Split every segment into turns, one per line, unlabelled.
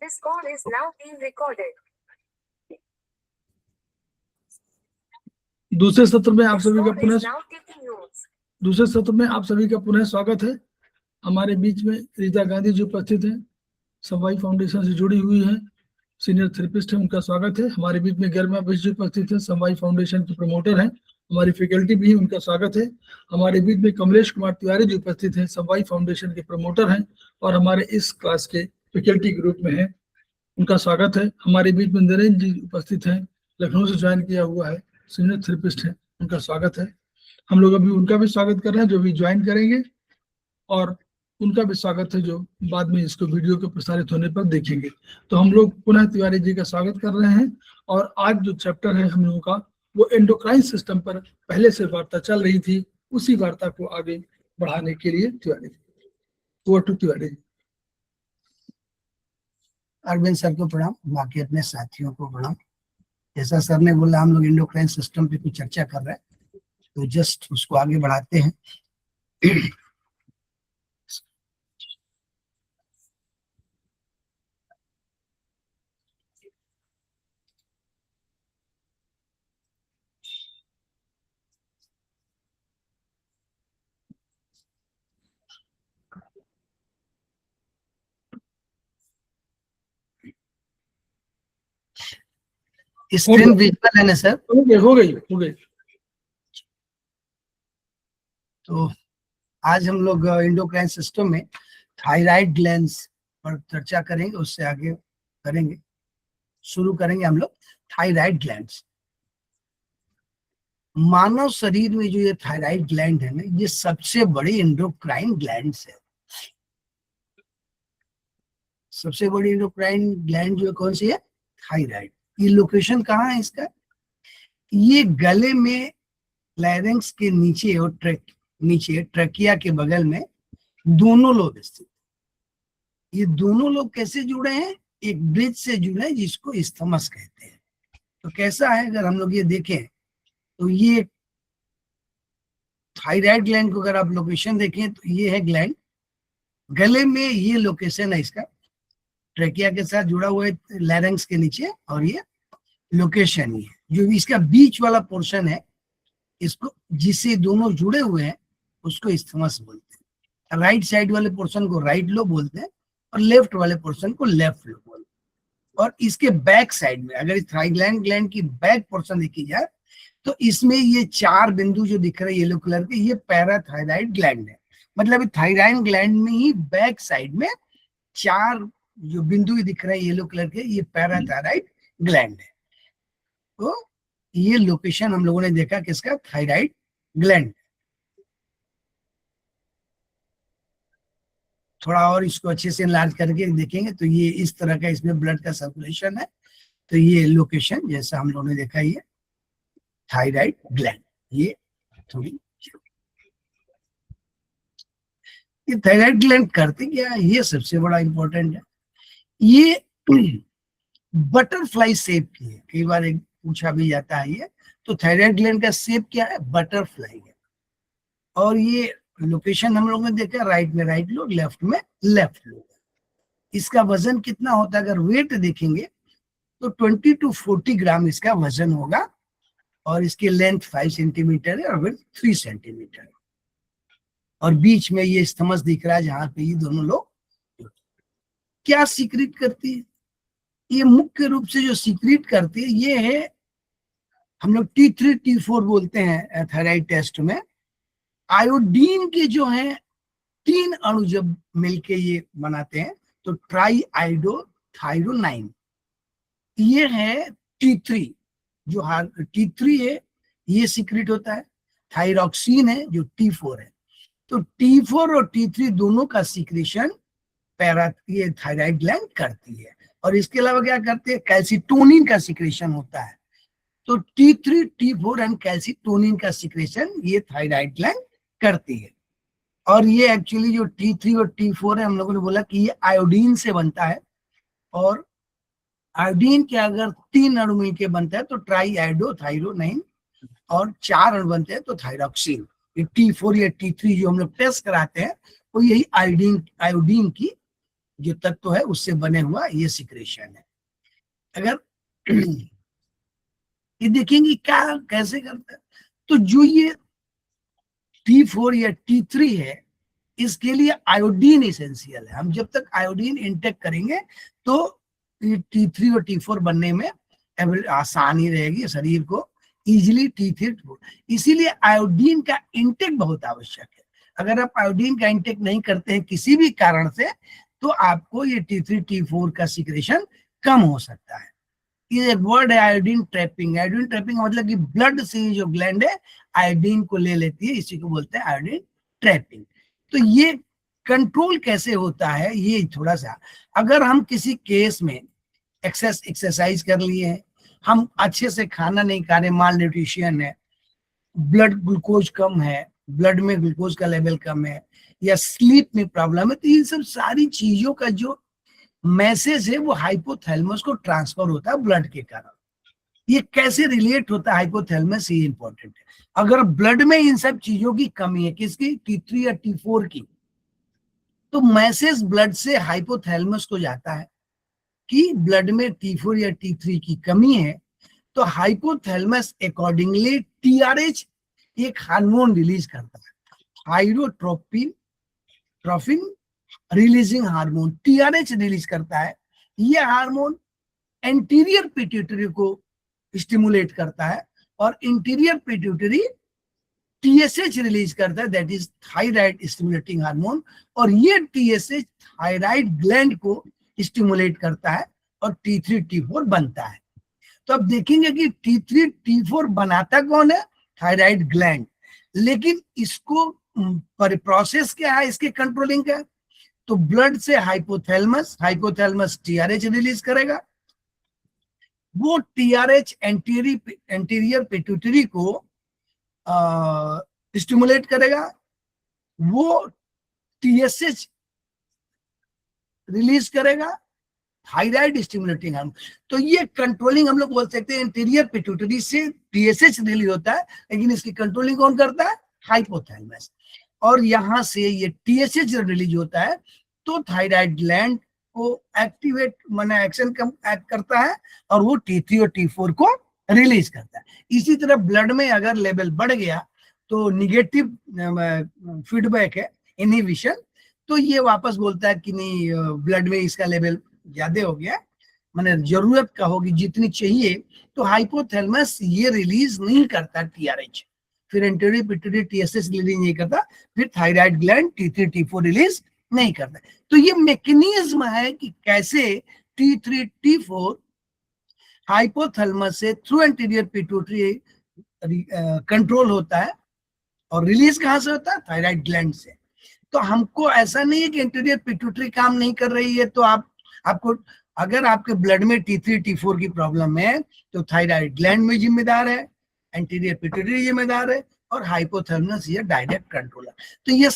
This call is now being recorded.
दूसरे सत्र में आप सभी का
Call
पुनः
is now taking notes.
दूसरे सत्र में आप सभी का पुनः स्वागत है। हमारे बीच में रीता गांधी जी उपस्थित हैं, समवाई फाउंडेशन से जुड़ी हुई हैं, सीनियर थेरेपिस्ट हैं, उनका स्वागत है। हमारे बीच में गरिमा बिष्ट जी उपस्थित हैं, समवाई फाउंडेशन के प्रमोटर हैं, हमारी फैकल्टी भी है, उनका स्वागत है। हमारे बीच में कमलेश कुमार तिवारी जी उपस्थित हैं, समवाई फाउंडेशन के प्रमोटर हैं और हमारे इस क्लास के फैकल्टी ग्रुप में हैं, उनका स्वागत है। हमारे बीच में नरेंद्र जी उपस्थित हैं, लखनऊ से ज्वाइन किया हुआ है, सीनियर थेरेपिस्ट हैं, उनका स्वागत है। हम लोग अभी उनका भी स्वागत कर रहे हैं जो भी ज्वाइन करेंगे, और उनका भी स्वागत है जो बाद में इसको वीडियो के प्रसारित होने पर देखेंगे। तो हम लोग पुनः तिवारी जी का स्वागत कर रहे हैं और आज जो चैप्टर है हम लोगों का वो एंडोक्राइन सिस्टम पर पहले से वार्ता चल रही थी, उसी वार्ता को आगे बढ़ाने के लिए Tiwari ji, over to Tiwari ji.
Arvind sir को प्रणाम, बाकी अपने साथियों को प्रणाम। जैसा सर ने बोला हम लोग एंडोक्राइन सिस्टम पे कुछ चर्चा कर रहे हैं, तो जस्ट उसको आगे बढ़ाते हैं। स्क्रीन विजुअल है ना सर?
हो गई।
तो आज हम लोग एंडोक्राइन सिस्टम में थायराइड ग्लैंड्स पर चर्चा करेंगे, उससे आगे करेंगे। शुरू करेंगे हम लोग थायराइड ग्लैंड्स। मानव शरीर में जो ये थायराइड ग्लैंड है ना, ये सबसे बड़ी एंडोक्राइन ग्लैंड्स है। सबसे बड़ी एंडोक्राइन ग्लैंड जो कौन सी है? थायराइड। ये लोकेशन कहाँ है इसका? ये गले में लैरिंक्स के नीचे और नीचे ट्रकिया के बगल में दोनों लोब स्थित। ये दोनों लोब कैसे जुड़े हैं? एक ब्रिज से जुड़े हैं जिसको इस्थमस कहते हैं। तो कैसा है अगर हम लोग ये देखें तो ये थायराइड ग्लैंड को अगर आप लोकेशन देखें तो ये है ग्लैंड, गले में ये लोकेशन है इसका, ट्रकिया के साथ जुड़ा हुआ है लैरिंक्स के नीचे, और ये लोकेशन ये जो इसका बीच वाला पोर्शन है, इसको जिससे दोनों जुड़े हुए हैं उसको इस्थमस बोलते हैं। राइट साइड वाले पोर्शन को राइट लोब बोलते हैं और लेफ्ट वाले पोर्शन को लेफ्ट लोब बोलते हैं। और इसके बैक साइड में अगर थायराइड ग्लैंड की बैक पोर्शन देखी जाए तो इसमें ये चार बिंदु जो दिख रहे हैं येलो कलर के, ये पैराथायराइड ग्लैंड है। मतलब थायराइड ग्लैंड में ही बैक साइड में चार जो बिंदु दिख रहे हैं येलो कलर के, ये पैराथायराइड ग्लैंड है। तो ये लोकेशन हम लोगों ने देखा किसका? Thyroid gland. थोड़ा और इसको अच्छे से इनलार्ज करके देखेंगे तो ये इस तरह का इसमें ब्लड का सर्कुलेशन है। तो ये लोकेशन जैसा हम लोगों ने देखा, ये थायराइड ग्लैंड। ये थोड़ी ये थायराइड ग्लैंड करते क्या है, ये सबसे बड़ा इंपॉर्टेंट है। ये बटरफ्लाई शेप की है, कई बार एक पूछा भी जाता है ये। तो थायराइड ग्लैंड का शेप क्या है? बटरफ्लाई है। और ये लोकेशन हम लोगों ने देखा, राइट में राइट लोब, लेफ्ट में लेफ्ट लोब। इसका वजन कितना होता है अगर वेट देखेंगे तो 20 to 40 ग्राम इसका वजन होगा, और इसकी लेंथ 5 सेंटीमीटर है और विड्थ 3 सेंटीमीटर है। और बीच में ये स्थमस दिख रहा है जहां पे ये दोनों लोग क्या सीक्रेट करती है। ये मुख्य रूप से जो सीक्रेट करती है ये है, हम लोग T3 T4 बोलते हैं थायराइड टेस्ट में। आयोडीन के जो है 3 अणु जब मिलके ये बनाते हैं तो ट्राई आइडो थायरोनाइन, ये है T3। जो T3 है ये सीक्रेट होता है, थायरॉक्सिन है जो T4 है। तो T4 और T3 दोनों का सीक्रेशन ये थायराइड ग्लैंड करती है। और इसके अलावा क्या करते हैं? कैल्सिटोनिन का सीक्रेशन होता है। तो T3 T4 एंड कैल्सिटोनिन का सीक्रेशन ये थायराइड ग्लैंड करती है। और ये एक्चुअली जो T3 और T4 है, हम लोगों ने बोला कि ये आयोडीन से बनता है, और आयोडीन के अगर 3 अणु मिलके बनता है तो ट्राई आइडो थायरोनाइन, और 4 अणु बनते हैं तो थायरॉक्सिन। ये T4 या T3 जो हम लोग टेस्ट कराते हैं और यही आयोडीन की जो तत्व है उससे बने हुआ ये सिक्रेशन है। अगर ये देखेंगे क्या कैसे करता है, तो जो ये T4 या T3 है इसके लिए आयोडीन एसेंशियल है। हम जब तक आयोडीन इंटेक करेंगे तो T3 और T4 बनने में आसानी रहेगी शरीर को, इजिली T3 इसीलिए आयोडीन का इंटेक बहुत आवश्यक है। अगर आप आयोडीन का इंटेक नहीं करते हैं किसी भी कारण से तो आपको ये T3 T4 का सिक्रेशन कम हो सकता है। ये एक वर्ड है आयोडीन ट्रैपिंग। आयोडीन ट्रैपिंग मतलब कि ब्लड से जो ग्लैंड है आयोडीन को ले लेती है, इसी को बोलते हैं आयोडीन ट्रैपिंग। तो ये कंट्रोल कैसे होता है, ये थोड़ा सा, अगर हम किसी केस में एक्सरसाइज कर लिए हैं, हम अच्छे से खाना नहीं खा रहे, माल न्यूट्रिशन है, ब्लड ग्लूकोज कम है, ब्लड में ग्लूकोज का लेवल कम है, या स्लीप में प्रॉब्लम है, तो इन सब सारी चीजों का जो मैसेज है वो हाइपोथैलेमस को ट्रांसफर होता है ब्लड के कारण। ये कैसे रिलेट होता है हाइपोथैलेमस, ये इंपॉर्टेंट है। अगर ब्लड में इन सब चीजों की कमी है, किसकी, T3 या T4 की, तो मैसेज ब्लड से हाइपोथैलेमस को जाता है कि ब्लड में T4 या T3 की कमी है। तो हाइपोथैलेमस अकॉर्डिंगली TRH एक हार्मोन रिलीज करता है, thyrotropin releasing hormone TRH release करता है। यह हार्मोन एंटीरियर पिट्यूटरी को स्टिमुलेट करता है और इंटीरियर पिट्यूटरी TSH रिलीज करता है, that is thyroid stimulating hormone, और ये TSH थायराइड ग्लैंड को स्टिमुलेट करता है और T3 T4 बनता है। तो अब देखेंगे कि T3 T4 बनाता कौन है, थायराइड ग्लैंड, लेकिन इसको प्रोसेस क्या है इसके कंट्रोलिंग का, तो ब्लड से हाइपोथैलेमस TRH रिलीज करेगा, वो TRH एंटीरियर पिट्यूटरी को स्टिमुलेट करेगा, वो TSH रिलीज करेगा, थायराइड स्टिमुलेटिंग हार्मोन। तो ये कंट्रोलिंग हम लोग बोल सकते हैं, इंटीरियर पिट्यूटरी से TSH रिलीज होता है, लेकिन इसकी कंट्रोलिंग कौन करता है, हाइपोथैलेमस। और यहां से ये TSH जब रिलीज होता है तो थायराइड ग्लैंड को एक्टिवेट माने एक्शन एक्ट करता है और वो T3 और T4 को रिलीज करता है। इसी तरह ब्लड में अगर लेवल बढ़ गया तो निगेटिव फीडबैक है, इनहिबिशन, तो ये वापस बोलता है कि नहीं ब्लड में इसका लेवल ज्यादा हो गया, माने जरूरत का होगी जितनी चाहिए, तो हाइपोथैलेमस ये रिलीज नहीं करता TRH, फिर एंटीरियर पिट्यूटरी TSH रिलीज नहीं करता, फिर thyroid gland T3 T4 release नहीं करता। तो ये मैकेनिज्म है कि कैसे T3 T4 हाइपोथैलेमस से थ्रू एंटीरियर पिट्यूटरी कंट्रोल होता है और रिलीज कहां से होता है, थायराइड ग्लैंड से। तो हमको ऐसा नहीं है कि इंटीरियर पिट्यूटरी काम नहीं कर रही है तो आपको अगर आपके ब्लड में T3 T4 की प्रॉब्लम है तो थायराइड ग्लैंड में जिम्मेदार है, एंटीरियर पिट्यूटरी जिम्मेदार है, और हाइपोथैलेमस ये डायरेक्ट कंट्रोलर। तो ये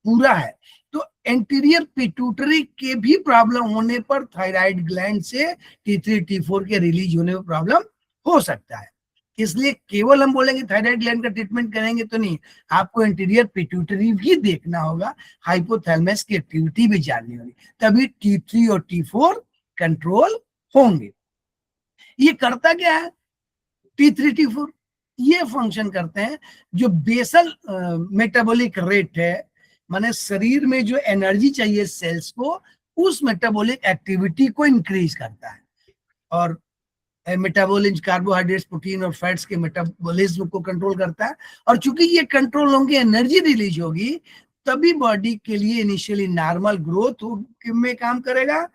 पूरा है। तो एंटीरियर पिट्यूटरी के भी प्रॉब्लम होने पर थायराइड ग्लैंड से T3 T4 के रिलीज होने में प्रॉब्लम हो सकता है। इसलिए केवल हम बोलेंगे थायराइड ग्लैंड का ट्रीटमेंट करेंगे तो नहीं, आपको इंटीरियर पिट्यूटरी भी देखना होगा, हाइपोथैलेमस की एक्टिविटी भी जाननी होगी, तभी T3 और T4 कंट्रोल होंगे। ये करता क्या है T3 T4, ये फंक्शन करते हैं जो बेसल मेटाबॉलिक रेट है, माने शरीर में जो एनर्जी चाहिए सेल्स को, उस मेटाबॉलिक एक्टिविटी को इंक्रीज करता है, और मेटाबॉलिज्म कार्बोहाइड्रेट्स प्रोटीन और फैट्स के मेटाबॉलिज्म को कंट्रोल करता है। और चूंकि ये कंट्रोल होंगे, एनर्जी रिलीज होगी, तभी बॉडी के लिए इनिशियली नॉर्मल ग्रोथ में काम करेगा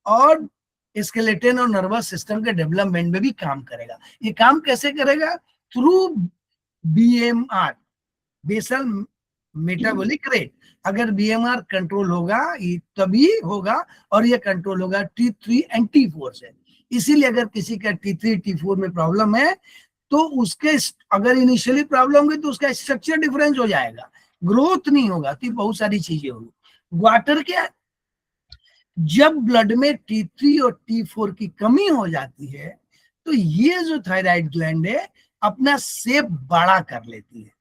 और स्केलेटन और नर्वस सिस्टम के डेवलपमेंट में भी काम करेगा। ये काम कैसे करेगा, through BMR basal metabolic rate. अगर BMR कंट्रोल होगा तभी होगा, और ये कंट्रोल होगा T3 एंड T4 से। इसीलिए अगर किसी का T3 T4 में प्रॉब्लम है तो उसके अगर इनिशियली प्रॉब्लम होगी तो उसका स्ट्रक्चर डिफरेंस हो जाएगा, ग्रोथ नहीं होगा, तो बहुत सारी चीजें होगी। वाटर क्या, जब ब्लड में T3 और T4 की कमी हो जाती है तो ये जो थायराइड ग्लैंड है अपना शेप बड़ा कर लेती है,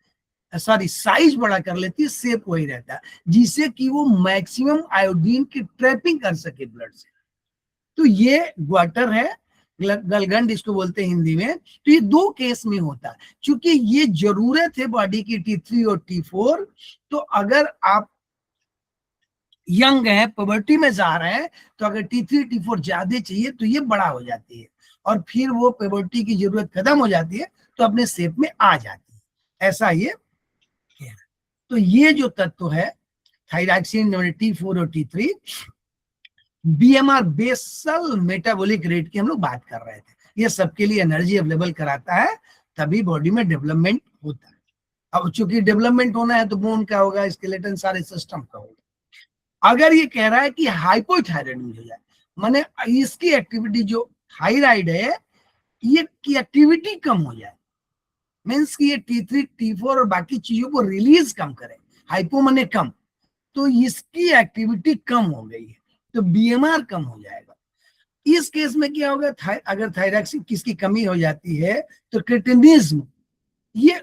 सॉरी साइज बड़ा कर लेती है, शेप वही रहता है, जिससे कि वो मैक्सिमम आयोडीन की ट्रैपिंग कर सके ब्लड से। तो ये ग्वाटर है, गलगंड इसको बोलते हैं हिंदी में। तो ये दो केस में होता है, क्योंकि ये जरूरत है बॉडी की T3 और T4। तो अगर आप यंग है, पुबर्टी में जा रहे हैं, तो अगर T3 T4 ज्यादा चाहिए तो ये बड़ा हो जाती है, और फिर वो पुबर्टी की जरूरत खत्म हो जाती है तो अपने शेप में आ जाती है। ऐसा ये है। तो ये जो तत्व है थायरॉक्सिन T4 और T3, BMR basal metabolic rate की हम लोग बात कर रहे थे, ये सबके लिए एनर्जी अवेलेबल कराता है, तभी बॉडी में डेवलपमेंट होता है। अब चूंकि डेवलपमेंट होना है तो बोन का होगा, स्केलेटन सारे सिस्टम का होगा। अगर ये कह रहा है कि हाइपोथायराइडीज हो जाए, माने इसकी एक्टिविटी जो थायराइड है ये की एक्टिविटी कम हो जाए, मीन्स कि ये T3 T4 और बाकी चीजों को रिलीज कम करे, हाइपो माने कम, तो इसकी एक्टिविटी कम हो गई है तो BMR कम हो जाएगा। इस केस में क्या होगा, अगर थायरॉक्सिन किसकी कमी हो जाती है तो क्रिटिनिज्म, ये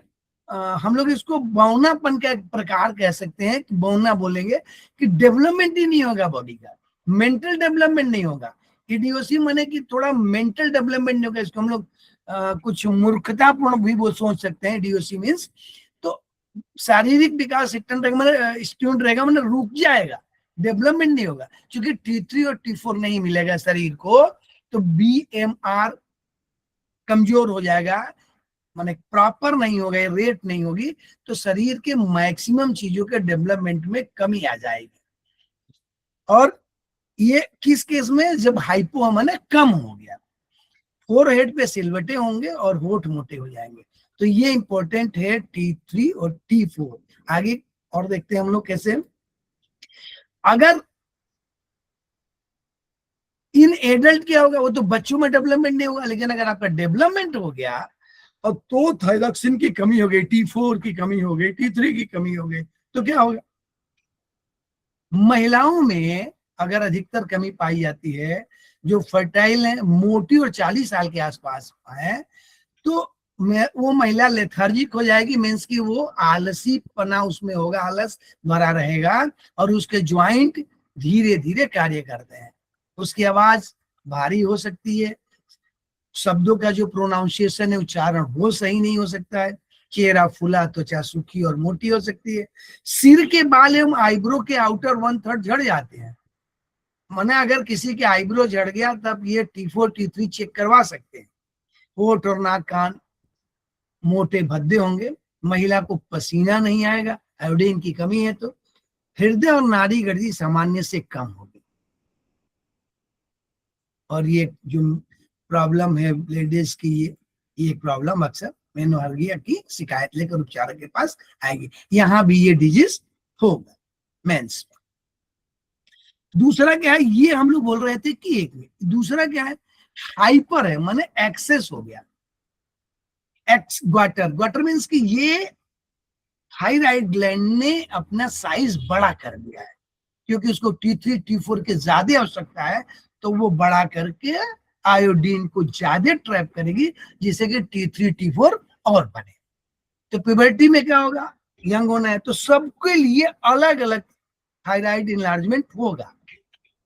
हम लोग इसको बौनापन का एक प्रकार कह सकते हैं, कि बौना बोलेंगे कि डेवलपमेंट ही नहीं होगा बॉडी का, मेंटल डेवलपमेंट नहीं होगा। इडियोसी माने कि थोड़ा मेंटल डेवलपमेंट नहीं होगा, इसको हम लोग कुछ मूर्खतापूर्ण भी वो सोच सकते हैं। इडियोसी मीन्स तो शारीरिक विकास स्टूडेंट रहेगा, मतलब रुक जाएगा, डेवलपमेंट नहीं होगा, क्योंकि T3 और T4 नहीं मिलेगा शरीर को, तो BMR कमजोर हो जाएगा, माने प्रॉपर नहीं होगा, रेट नहीं होगी, तो शरीर के मैक्सिमम चीजों के डेवलपमेंट में कमी आ जाएगी। और ये किस केस में, जब हाइपो माने कम हो गया, फोरहेड पे सिलवटे होंगे और होठ मोटे हो जाएंगे। तो ये इंपॉर्टेंट है T3 और T4। आगे और देखते हैं हम लोग कैसे। अगर इन एडल्ट क्या होगा, वो तो बच्चों में डेवलपमेंट नहीं होगा, लेकिन अगर आपका डेवलपमेंट हो गया और तो थायरॉक्सिन की कमी हो गई, T4 की कमी हो गई, T3 की कमी हो गई, तो क्या होगा। महिलाओं में अगर अधिकतर कमी पाई जाती है, जो फर्टाइल है, मोटी और 40 साल के आसपास है, तो वो महिला लेथार्जिक हो जाएगी, मीन्स की वो आलसी पना उसमें होगा, आलस भरा रहेगा, और उसके ज्वाइंट धीरे धीरे कार्य करते हैं, उसकी आवाज भारी हो सकती है, शब्दों का जो प्रोनाउंसिएशन है, उच्चारण वो सही नहीं हो सकता है, चेहरा फूला, त्वचा सूखी और मोटी हो सकती है, सिर के बाल एवं आईब्रो के आउटर 1/3 झड़ जाते हैं। माने अगर किसी के आईब्रो झड़ गया तब ये T4 T3 चेक करवा सकते हैं। होठ और नाक कान मोटे भद्दे होंगे, महिला को पसीना नहीं आएगा, आयोडीन की कमी है, तो हृदय और नाड़ी गति सामान्य से कम होगी। और ये जो प्रॉब्लम है लेडीज की, ये प्रॉब्लम अक्सर मेनोर्गिया की शिकायत लेकर उपचारक के पास आएगी, यहाँ भी ये डिजीज होगा मेंस। दूसरा क्या है, ये हम लोग बोल रहे थे कि एक में, दूसरा क्या है, हाइपर है, माने एक्सेस हो गया, ग्वाटर मीन्स कि ये थायराइड ग्लैंड ने अपना साइज बड़ा कर दिया है, क्योंकि उसको T3 T4 के ज्यादा आवश्यकता है, तो वो बड़ा करके आयोडीन को ज्यादा ट्रैप करेगी, जिससे कि T3 T4 और बने। तो प्यूबर्टी में क्या होगा, यंग होना है, तो सबके लिए अलग अलग थायराइड इनलार्जमेंट होगा,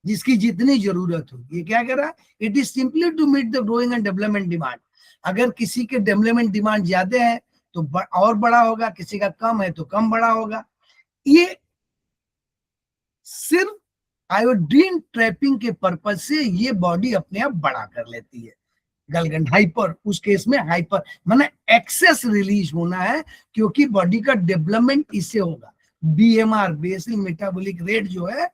जिसकी जितनी जरूरत होगी। ये क्या कर रहा है, it is simply to meet the growing and development demand. अगर किसी के डेवलपमेंट डिमांड ज्यादा है तो और बड़ा होगा, किसी का कम है तो कम बड़ा होगा। ये सिर्फ आयोडीन ट्रैपिंग के पर्पज से ये बॉडी अपने आप बड़ा कर लेती है। गलगंड हाइपर, उस केस में हाइपर माने एक्सेस रिलीज होना है, क्योंकि बॉडी का डेवलपमेंट इससे होगा। BMR बेसल मेटाबॉलिक रेट जो है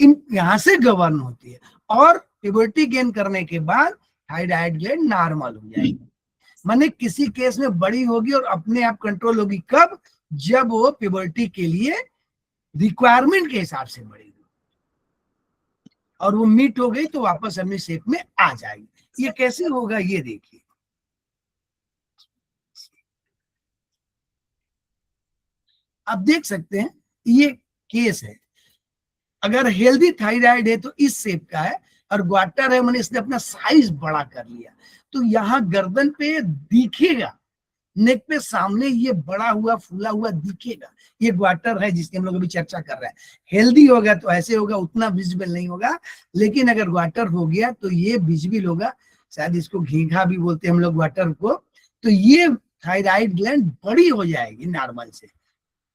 इन यहां से गवर्न होती है, और प्यूबर्टी गेन करने के बाद थायराइड ग्लैंड नॉर्मल हो जाएगी। माने किसी केस में बड़ी होगी और अपने आप कंट्रोल होगी, कब, जब वो प्यूबर्टी के लिए रिक्वायरमेंट के हिसाब से बढ़ेगी, और वो मीट हो गई तो वापस अपनी शेप में आ जाएगी। ये कैसे होगा, ये देखिए। आप देख सकते हैं ये केस है, अगर हेल्दी थायराइड है तो इस शेप का है, और ग्वाटर है मैंने इसने अपना साइज बड़ा कर लिया, तो यहाँ गर्दन पे दिखेगा नेक पे सामने ये बड़ा हुआ फूला हुआ दिखेगा, ये ग्वाटर है जिसकी हम लोग अभी चर्चा कर रहे हैं। हेल्दी होगा तो ऐसे होगा, उतना विजिबल नहीं होगा, लेकिन अगर ग्वाटर हो गया तो ये विजिबल होगा, शायद इसको घीघा भी बोलते हैं हम लोग ग्वाटर को। तो ये थायराइड ग्लैंड बड़ी हो जाएगी नॉर्मल से,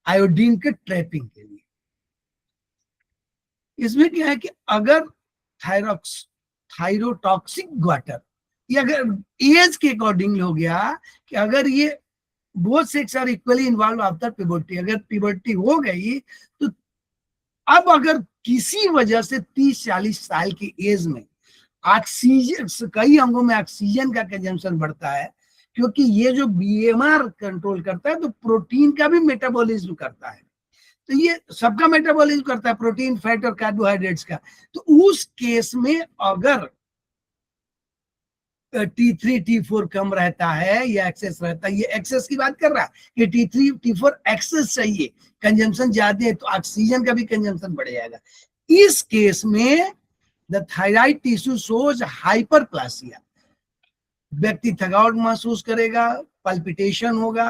आयोडीन के ट्रैपिंग के लिए। इसमें क्या है कि अगर थायरोटॉक्सिक ग्वाटर, ये अगर एज के अकॉर्डिंग हो गया कि अगर ये both sex are equally involve after puberty, अगर प्यूबर्टी हो गई तो अब अगर किसी वजह से 30-40 साल की एज में ऑक्सीजन, कई अंगों में ऑक्सीजन का कंजम्पशन बढ़ता है, क्योंकि ये जो बीएमआर कंट्रोल करता है तो प्रोटीन का भी मेटाबॉलिज्म करता है, तो ये सबका मेटाबॉलिज्म करता है, प्रोटीन, फैट और कार्बोहाइड्रेट्स का। तो उस केस में अगर T3 T4 कम रहता है या एक्सेस रहता है, ये एक्सेस की बात कर रहा है कि T3 T4 एक्सेस चाहिए, कंजम्पशन ज्यादा है तो ऑक्सीजन का भी कंजम्पशन बढ़ जाएगा। इस केस में the thyroid tissue shows hyperplasia, व्यक्ति थकावट महसूस करेगा, पल्पिटेशन होगा,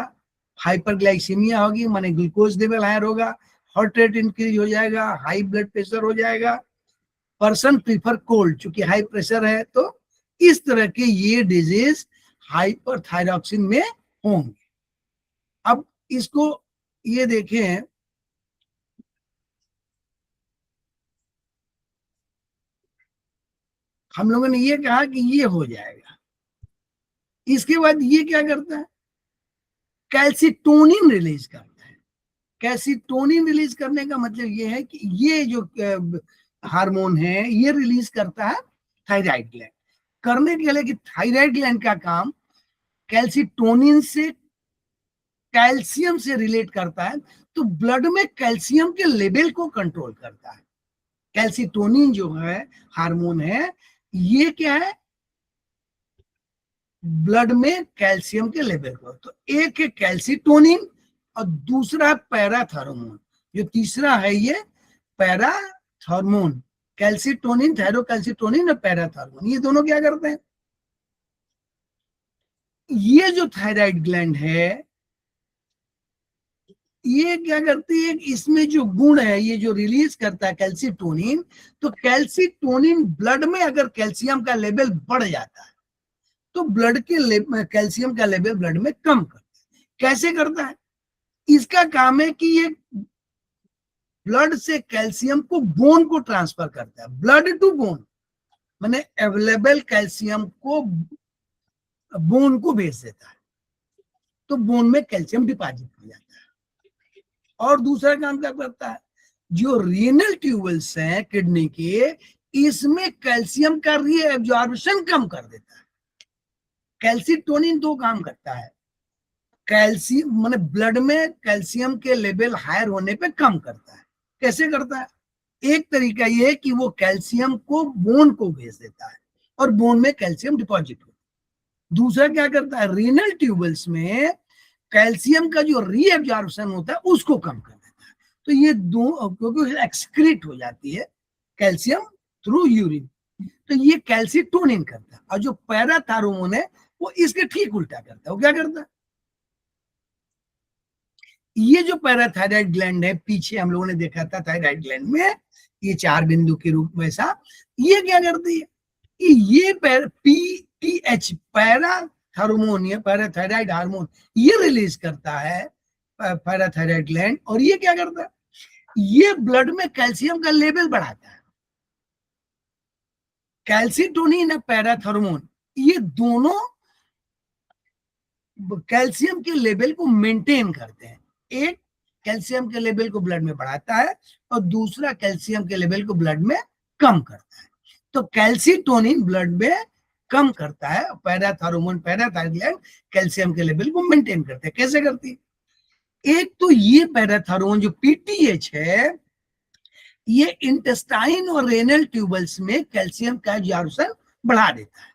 हाइपरग्लाइसीमिया होगी, माने ग्लूकोज लेवल हायर होगा, हार्ट रेट इंक्रीज हो जाएगा, हाई ब्लड प्रेशर हो जाएगा, पर्सन प्रीफर कोल्ड, चूंकि हाई प्रेशर है तो इस तरह के ये डिजीज हाइपरथायरॉक्सिन में होंगे। अब इसको ये देखें, हम लोगों ने ये कहा कि ये हो जाएगा, इसके बाद ये क्या करता है, कैल्सिटोनिन रिलीज करता है। कैल्सिटोनिन रिलीज करने का मतलब ये है कि ये जो हार्मोन है ये रिलीज करता है थायराइड ग्लैंड। करने के लिए कि थायराइड ग्लैंड का काम कैल्सिटोनिन से, कैल्शियम से रिलेट करता है, तो ब्लड में कैल्शियम के लेवल को कंट्रोल करता है। कैल्सिटोनिन जो है हार्मोन है, ये क्या है, ब्लड में कैल्शियम के लेवल को, तो एक है कैल्सिटोनिन और दूसरा पैराथर्मोन, जो तीसरा है ये पैराथर्मोन। कैल्सिटोनिन, थायरोकैल्सिटोनिन और पैराथर्मोन, ये दोनों क्या करते हैं, ये जो थायराइड ग्लैंड है ये क्या करती है, इसमें जो गुण है, ये जो रिलीज करता है कैल्सिटोनिन, तो कैल्सिटोनिन ब्लड में अगर कैल्शियम का लेवल बढ़ जाता है तो ब्लड के कैल्शियम का लेवल ब्लड में कम करता है। कैसे करता है, इसका काम है कि ये ब्लड से कैल्शियम को बोन को ट्रांसफर करता है, ब्लड टू बोन, माने अवेलेबल कैल्शियम को बोन को भेज देता है, तो बोन में कैल्शियम डिपॉजिट हो जाता है। और दूसरा काम क्या करता है, जो रीनल ट्यूबल्स हैं किडनी के, इसमें कैल्शियम का रीएब्जॉर्प्शन कम कर देता है। कैल्सिटोनिन दो काम करता है, कैल्शियम माने ब्लड में कैल्शियम के लेवल हायर होने पे कम करता है। कैसे करता है, एक तरीका ये है कि वो कैल्शियम को बोन को भेज देता है और बोन में कैल्शियम डिपॉजिट होता है। दूसरा क्या करता है, रीनल ट्यूबल्स में कैल्शियम का जो रीएब्जॉर्प्शन होता है उसको कम कर देता है। तो ये दो, क्योंकि एक्सक्रीट हो जाती है कैल्शियम थ्रू यूरिन, तो ये कैल्सिटोनिन करता है। और जो पैराथायरोमोन है वो इसके ठीक उल्टा करता है। वो क्या करता है, ये जो पैराथायराइड ग्लैंड है, पीछे हम लोगों ने देखा था थायराइड ग्लैंड में ये 4 बिंदु के रूप में सा, ये क्या करती है, ये PTH पैराथायरोमोन, ये पैराथायराइड हार्मोन ये रिलीज करता है पैराथायराइड ग्लैंड, और ये क्या करता है, ये ब्लड में कैल्शियम का लेवल बढ़ाता है। कैल्सिटोनिन और पैराथायरोमोन ये दोनों कैल्शियम के लेवल को मेंटेन करते हैं। एक कैल्शियम के लेवल को ब्लड में बढ़ाता है और दूसरा कैल्शियम के लेवल को ब्लड में कम करता है। तो कैल्सिटोनिन ब्लड में कम करता है, पैराथायरोमोन पैराथायराइड ग्लैंड कैल्शियम के लेवल को मेंटेन करते हैं। कैसे करती है, एक तो ये पैराथायरोमोन जो PTH है, ये इंटेस्टाइन और रेनल ट्यूबल्स में कैल्शियम का एब्जॉर्प्शन बढ़ा देता है,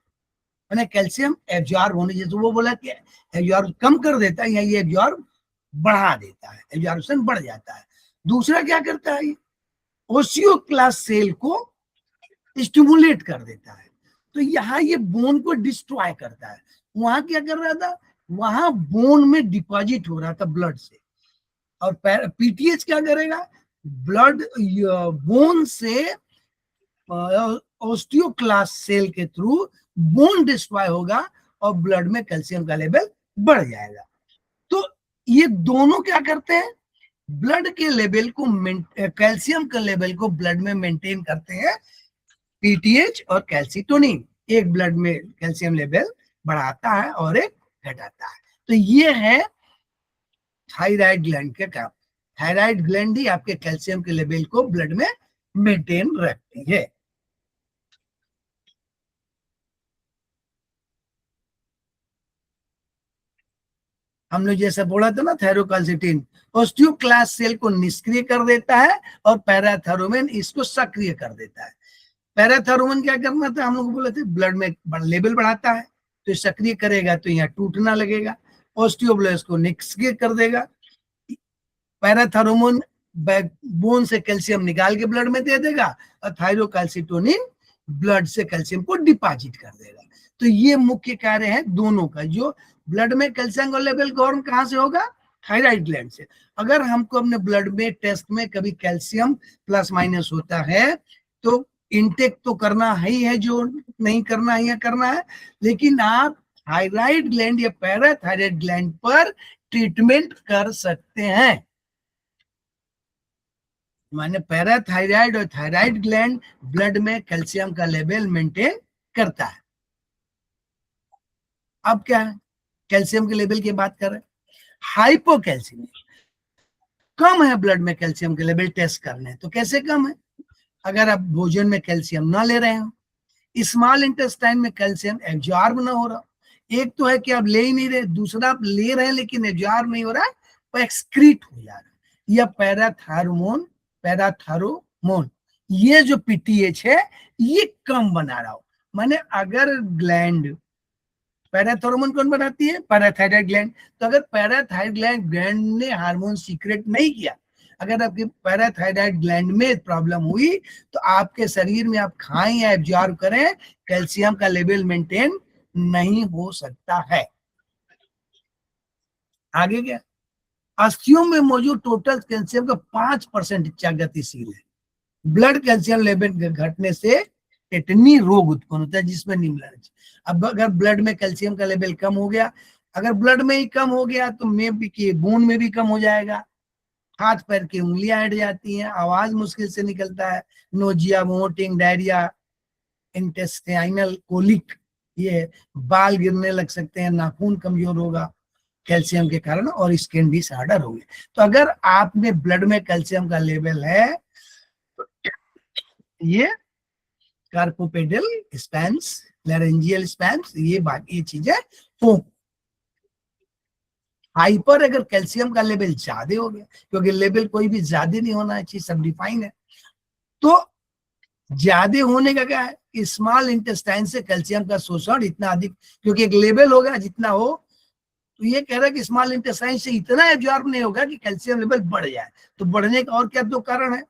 मैंने कैल्शियम एब्जॉर्ब होने, जैसे वो बोला कि एब्जॉर्ब कम कर देता है, या ये एब्जॉर्ब बढ़ा देता है, एब्जॉर्प्शन बढ़ जाता है। दूसरा क्या करता है, ओसियोक्लास्ट सेल को स्टिमुलेट कर देता है, तो यहाँ ये बोन को डिस्ट्रॉय करता है। वहां क्या कर रहा था, वहां बोन में डिपॉजिट हो रहा था ब्लड से, और पीटीएच क्या करेगा, ब्लड बोन से ऑस्टियोक्लास्ट सेल के थ्रू बोन डिस्ट्रॉय होगा और ब्लड में कैल्शियम का लेवल बढ़ जाएगा। तो ये दोनों क्या करते हैं, ब्लड के लेवल को, कैल्शियम के लेवल को ब्लड में मेंटेन करते हैं पीटीएच और कैल्सिटोनिन। एक ब्लड में कैल्शियम लेवल बढ़ाता है और एक घटाता है। तो ये है थायराइड ग्लैंड के काम। थायराइड ग्लैंड ही आपके कैल्शियम के लेवल को ब्लड में मेंटेन रखती है। हमने जैसा बोला था ना, थायरोकाल्सिटिन ऑस्टियोक्लास्ट सेल को निष्क्रिय कर देता है और पैराथायरोमोन इसको सक्रिय कर देता है। पैराथायरोमोन क्या करना था, हम लोग बोले थे ब्लड में लेवल बढ़ाता है, तो सक्रिय करेगा तो यहाँ टूटना लगेगा, ऑस्टियोब्लास्ट को निष्क्रिय कर देगा। पैराथायरोमोन बोन से कैल्शियम निकाल के ब्लड में दे देगा और थायरोकाल्सिटोनिन ब्लड से कैल्शियम को डिपॉजिट कर देगा। तो ये मुख्य कार्य है दोनों का। जो ब्लड में कैल्शियम का लेवल गौरव कहाँ से होगा, थायराइड ग्लैंड से। अगर हमको अपने ब्लड में टेस्ट में कभी कैल्शियम प्लस माइनस होता है तो इनटेक तो करना ही है, जो नहीं करना है या करना है, लेकिन आप थायराइड ग्लैंड या पैराथायराइड ग्लैंड पर ट्रीटमेंट कर सकते हैं। माने पैराथायराइड और थायराइड ग्लैंड ब्लड में कैल्शियम का लेवल मेंटेन करता है। अब क्या है, कैल्शियम के लेवल की बात कर रहे हैं। हाइपोकैल्सीमिया, कम है ब्लड में कैल्शियम के लेवल, टेस्ट करने तो कैसे कम है, अगर आप भोजन में कैल्शियम ना ले रहे हो, स्मॉल इंटेस्टाइन में कैल्शियम एब्जॉर्ब ना हो रहा, एक तो है कि आप ले ही नहीं रहे, दूसरा आप ले रहे हैं लेकिन एब्जॉर्ब नहीं हो रहा है, वो एक्सक्रीट हो जा रहा है, या पैराथायरोमोन ये जो पीटीएच है ये कम बना रहा हो। माने अगर ग्लैंड, पैराथायरोमोन कौन बनाती है, पैराथायराइड ग्लैंड, तो अगर पैराथायराइड ग्लैंड ने हार्मोन सीक्रेट नहीं किया, अगर आपके पैराथायराइड ग्लैंड में प्रॉब्लम हुई तो आपके शरीर में आप खाएं या एब्जॉर्ब करें, कैल्शियम का लेवल मेंटेन नहीं हो सकता है। आगे क्या, अस्थियों में मौजूद टोटल कैल्शियम का 5% गतिशील है। ब्लड कैल्शियम लेवल घटने से टेटनी रोग उत्पन्न होता है जिसमें निम्न। अब अगर ब्लड में कैल्शियम का लेवल कम हो गया, अगर ब्लड में ही कम हो गया तो में भी बोन में भी कम हो जाएगा, हाथ पैर की उंगलियां हट जाती हैं, आवाज मुश्किल से निकलता है, nausea, vomiting, diarrhoea, intestinal colic, ये बाल गिरने लग सकते हैं, नाखून कमजोर होगा कैल्शियम के कारण, और स्किन भी हार्डर होगी। तो अगर आप में ब्लड में कैल्शियम का लेवल है तो ये कार्पोपेडल स्पैम्स, लैरेंजियल स्पैम्स, ये चीजें हो। हाइपर अगर कैल्शियम का लेवल ज्यादा हो गया, क्योंकि लेवल कोई भी ज्यादा नहीं होना चाहिए, सब डिफाइन है, तो ज्यादा होने का क्या है, स्मॉल इंटेस्टाइन से कैल्शियम का शोषण इतना अधिक, क्योंकि एक लेवल होगा जितना हो, तो ये कह रहा है कि स्मॉल इंटेस्टाइन से इतना एब्जॉर्ब नहीं होगा कि कैल्शियम लेवल बढ़ जाए। तो बढ़ने का और क्या दो कारण है,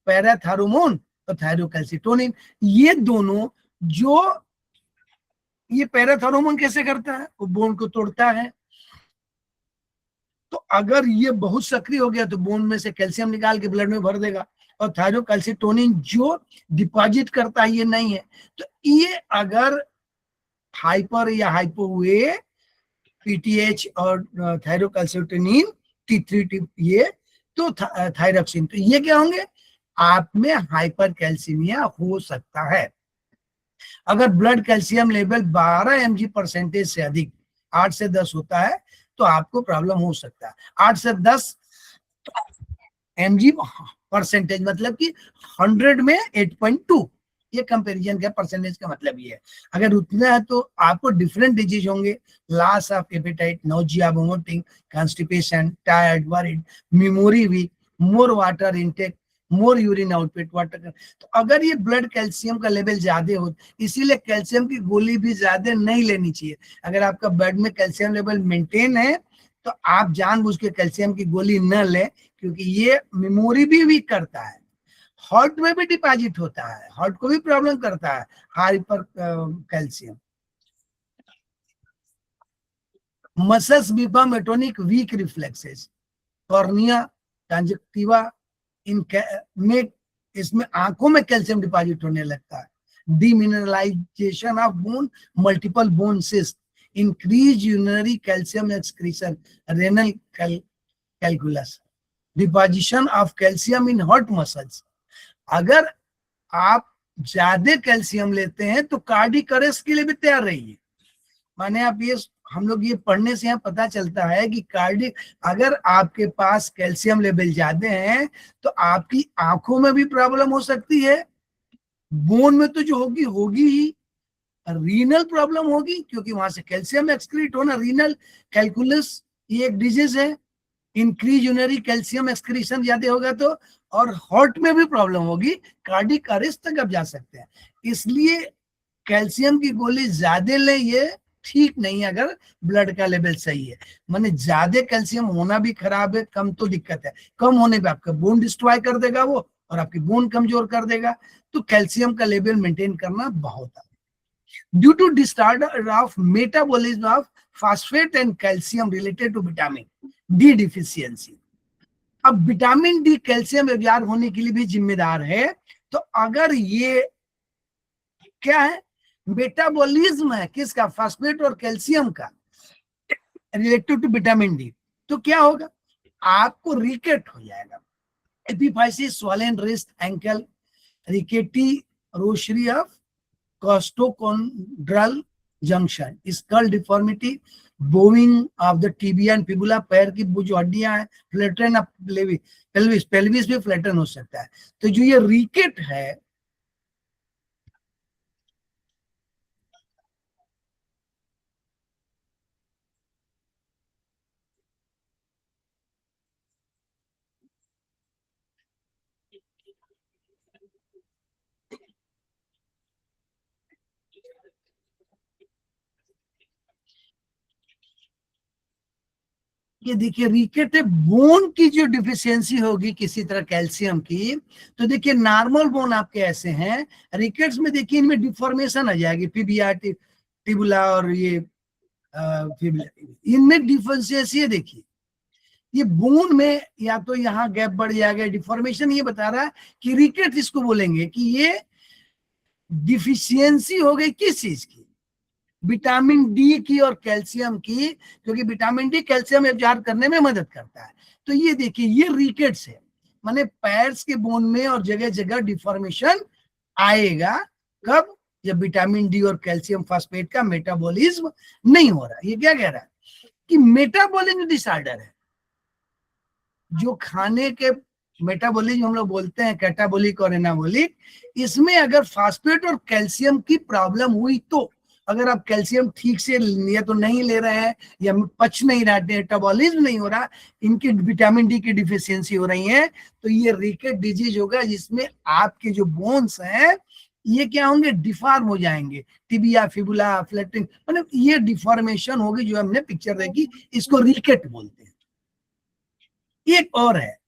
पैराथायरोमोन और थायरोकैल्सिटोनिन, ये दोनों, जो ये पैराथायरोमोन कैसे करता है, वो बोन को तोड़ता है, तो अगर ये बहुत सक्रिय हो गया तो बोन में से कैल्शियम निकाल के ब्लड में भर देगा, और थायरोकैल्सिटोनिन जो डिपॉजिट करता है ये नहीं है। तो ये अगर हाइपर या हाइपो हुए पीटीएच और थायरोकैल्सिटोनिन T3 ये तो थायरोक्सिन, तो ये क्या होंगे, आप में हाइपर कैल्सीमिया हो सकता है। अगर ब्लड कैल्शियम लेवल 12 mg% से अधिक 8 से 10 होता है तो आपको प्रॉब्लम हो सकता है। 8 से 10 mg% मतलब कि 100 में 8.2, ये कंपैरिजन का परसेंटेज का मतलब ये है। अगर उतना है तो आपको डिफरेंट डिजीज होंगे, loss of appetite, nausea, vomiting, constipation, tired, worried, memory weak, more water intake, more urine output water. तो अगर ये ब्लड कैल्शियम का लेवल ज्यादा हो, इसीलिए कैल्शियम की गोली भी ज्यादा नहीं लेनी चाहिए। अगर आपका ब्लड में कैल्शियम लेवल मेंटेन है तो आप जानबूझ के कैल्शियम की गोली न लें, क्योंकि ये मेमोरी भी वीक करता है, हार्ट में भी डिपॉजिट होता है, हार्ट को भी प्रॉब्लम करता है hyper calcium. Muscles become atonic weak reflexes, cornea, conjunctiva इन में, इसमें आंखों में कैल्शियम डिपॉजिट होने लगता है, demineralisation of bone, multiple bone cyst, increase urinary calcium excretion, renal calculus, deposition of calcium in heart muscles. अगर आप ज्यादा कैल्शियम लेते हैं तो कार्डियक अरेस्ट के लिए भी तैयार रहिए। माने आप ये, हम लोग ये पढ़ने से यहाँ पता चलता है कि कार्डियक, अगर आपके पास कैल्शियम लेवल ज्यादा है तो आपकी आंखों में भी प्रॉब्लम हो सकती है, बोन में तो जो होगी होगी ही, रीनल प्रॉब्लम होगी क्योंकि वहां से कैल्शियम एक्सक्रीट होना, रीनल कैलकुलस ये एक डिजीज है, इंक्रीज यूरिनरी कैल्शियम एक्सक्रीशन ज्यादा होगा तो, और हार्ट में भी प्रॉब्लम होगी, कार्डियक अरेस्ट तक आप जा सकते हैं। इसलिए कैल्शियम की गोली ज्यादा ले ये ठीक नहीं है अगर ब्लड का लेवल सही है। माने ज्यादा कैल्शियम होना भी खराब है, कम तो दिक्कत है, कम होने पे आपका बोन डिस्ट्रॉय कर देगा वो और आपकी बोन कमजोर कर देगा। तो कैल्शियम का लेवल मेंटेन करना बहुत है। Due to disorder of metabolism of phosphate and calcium related to vitamin D deficiency. अब विटामिन डी कैल्शियम एब्जॉर्ब होने के लिए भी जिम्मेदार है। तो अगर ये क्या है, मेटाबॉलिज्म है किसका, फास्फेट और कैल्शियम का रिलेटेड टू विटामिन डी, तो क्या होगा, आपको रिकेट हो जाएगा, epiphysis, swollen wrist, ankle, rickety rosary of costochondral junction, skull deformity, bowing of the tibia and fibula, पैर की जो हड्डियां हैं, फ्लैटन ऑफ पेल्विस, पेल्विस भी फ्लैटन हो सकता है। तो जो ये रिकेट है, ये देखिए रिकेट है, बोन की जो डिफिशियंसी होगी किसी तरह कैल्शियम की, तो देखिए नॉर्मल बोन आपके ऐसे हैं, रिकेट्स में देखिए इनमें डिफॉर्मेशन आ जाएगी, फिबिया, टिबुला और ये फिबुला, इनमें डिफिशियंसी है। देखिए ये बोन में या तो यहाँ गैप बढ़ जाएगा, डिफॉर्मेशन ये बता रहा है कि रिकेट इसको बोलेंगे कि ये डिफिशियंसी हो गई किस चीज की, विटामिन डी की और कैल्शियम की, क्योंकि विटामिन डी कैल्शियम एब्जॉर्ब करने में मदद करता है। तो ये देखिए ये रिकेट्स है, माने पैर्स के बोन में और जगह जगह डिफॉर्मेशन आएगा, कब, जब विटामिन डी और कैल्शियम फास्फेट का मेटाबॉलिज्म नहीं हो रहा। ये क्या कह रहा है कि मेटाबॉलिज्म डिसऑर्डर है, जो खाने के मेटाबॉलिज्म हम लोग बोलते हैं कैटाबॉलिक और एनाबॉलिक, इसमें अगर फास्फेट और कैल्शियम की प्रॉब्लम हुई तो, अगर आप कैल्शियम ठीक से या तो नहीं ले रहे हैं या पच नहीं रहा, मेटाबॉलिज्म नहीं हो रहा, इनकी विटामिन डी की डिफिशियंसी हो रही है, तो ये रिकेट डिजीज होगा, जिसमें आपके जो बोन्स हैं ये क्या होंगे, डिफॉर्म हो जाएंगे, टिबिया, फिबुला, फ्लैटिंग, मतलब ये डिफॉर्मेशन होगी जो हमने पिक्चर देखी, इसको रिकेट बोलते हैं। एक और है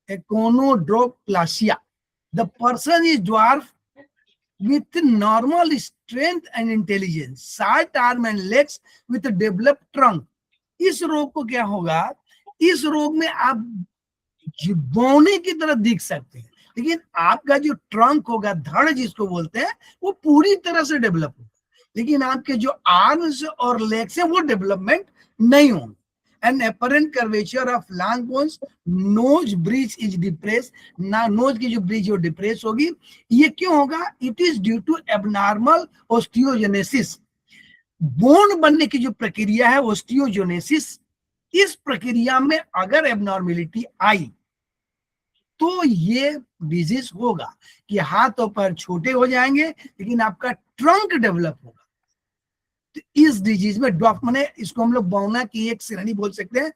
achondroplasia, the person is dwarf with normal strength and intelligence, short arm and legs with developed trunk। इस रोग को क्या होगा, इस रोग में आप बौने की तरह दिख सकते हैं, लेकिन आपका जो ट्रंक होगा, धड़ जिसको बोलते हैं, वो पूरी तरह से डेवलप होगा, लेकिन आपके जो आर्म्स और लेग्स हैं वो डेवलपमेंट नहीं होंगे। An apparent curvature of long bones, nose bridge is depressed, ना नोज की जो ब्रिज वो डिप्रेस होगी। ये क्यों होगा, it is due to abnormal osteogenesis, bone बनने की जो प्रक्रिया है ओस्टियोजेनेसिस, इस प्रक्रिया में अगर एबनॉर्मेलिटी आई तो ये डिजीज होगा कि हाथ और पैर छोटे हो जाएंगे लेकिन आपका ट्रंक डेवलप होगा। तो इस डिजीज में ड्वार्फ, माने इसको हम लोग बौना की एक श्रेणी बोल सकते हैं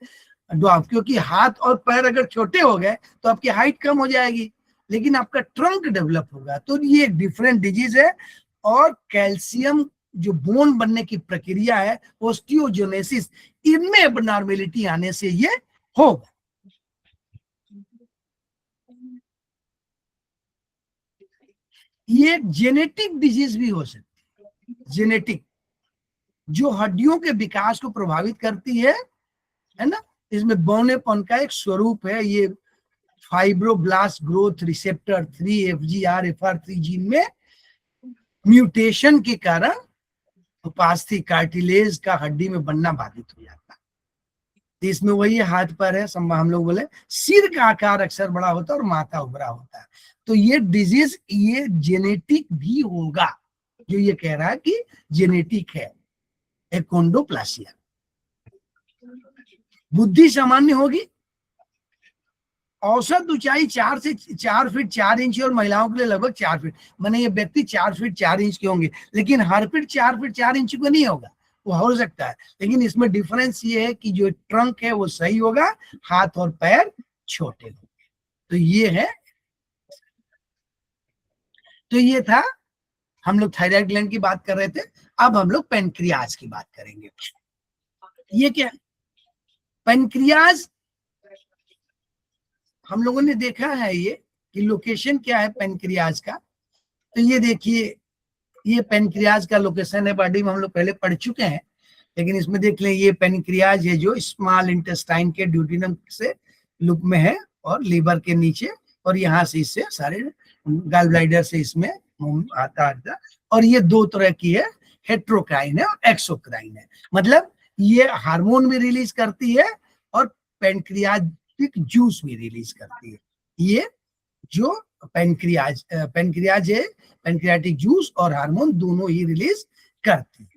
ड्वार्फ, क्योंकि हाथ और पैर अगर छोटे हो गए तो आपकी हाइट कम हो जाएगी लेकिन आपका ट्रंक डेवलप होगा। तो ये एक डिफरेंट डिजीज है, और कैल्शियम जो बोन बनने की प्रक्रिया है ओस्टियोजेनेसिस, इनमें एबनॉर्मेलिटी आने से ये होगा। ये जेनेटिक डिजीज भी हो सकती है, जेनेटिक, जो हड्डियों के विकास को प्रभावित करती है ना। इसमें बौनेपन का एक स्वरूप है, ये fibroblast growth receptor 3 FGR FR3 gene में म्यूटेशन के कारण उपास्थि कार्टिलेज का हड्डी में बनना बाधित हो जाता है। तो इसमें वही हाथ पर है, हम लोग बोले सिर का आकार अक्सर बड़ा होता है और माथा उभरा होता है। तो ये डिजीज ये जेनेटिक भी होगा, जो ये कह रहा है कि जेनेटिक है एकोंडोप्लासिया। बुद्धि सामान्य होगी, औसत ऊंचाई 4 से 4 फीट 4 इंच और महिलाओं के लिए लगभग 4 फीट, माने ये व्यक्ति 4 फीट 4 इंच के होंगे, लेकिन हर फीट 4 फीट 4 इंच को नहीं होगा, वो हो सकता है। लेकिन इसमें डिफरेंस ये है कि जो ट्रंक है वो सही होगा, हाथ और पैर छोटे होंगे। तो ये है, तो ये था, हम लोग थायराइड ग्लैंड की बात कर रहे थे। अब हम लोग पेनक्रियाज की बात करेंगे। ये क्या है? पेनक्रियाज हम लोगों ने देखा है ये कि लोकेशन क्या है पेनक्रियाज का। तो ये देखिए, ये पेनक्रियाज का लोकेशन है, बॉडी में हम लोग पहले पढ़ चुके हैं, लेकिन इसमें देख लें, ये पेनक्रियाज है जो स्मॉल इंटेस्टाइन के ड्यूटीनम से लूप में है और लीवर के नीचे, और यहाँ से इससे सारे गॉल ब्लैडर से इसमें आता आता। और ये दो तरह की है, हेट्रोक्राइन है और एक्सोक्राइन है। मतलब ये हार्मोन भी रिलीज करती है और पेनक्रियाटिक जूस भी रिलीज करती है। ये जो पेनक्रियाज है, पेनक्रियाटिक जूस और हार्मोन दोनों ही रिलीज करती है।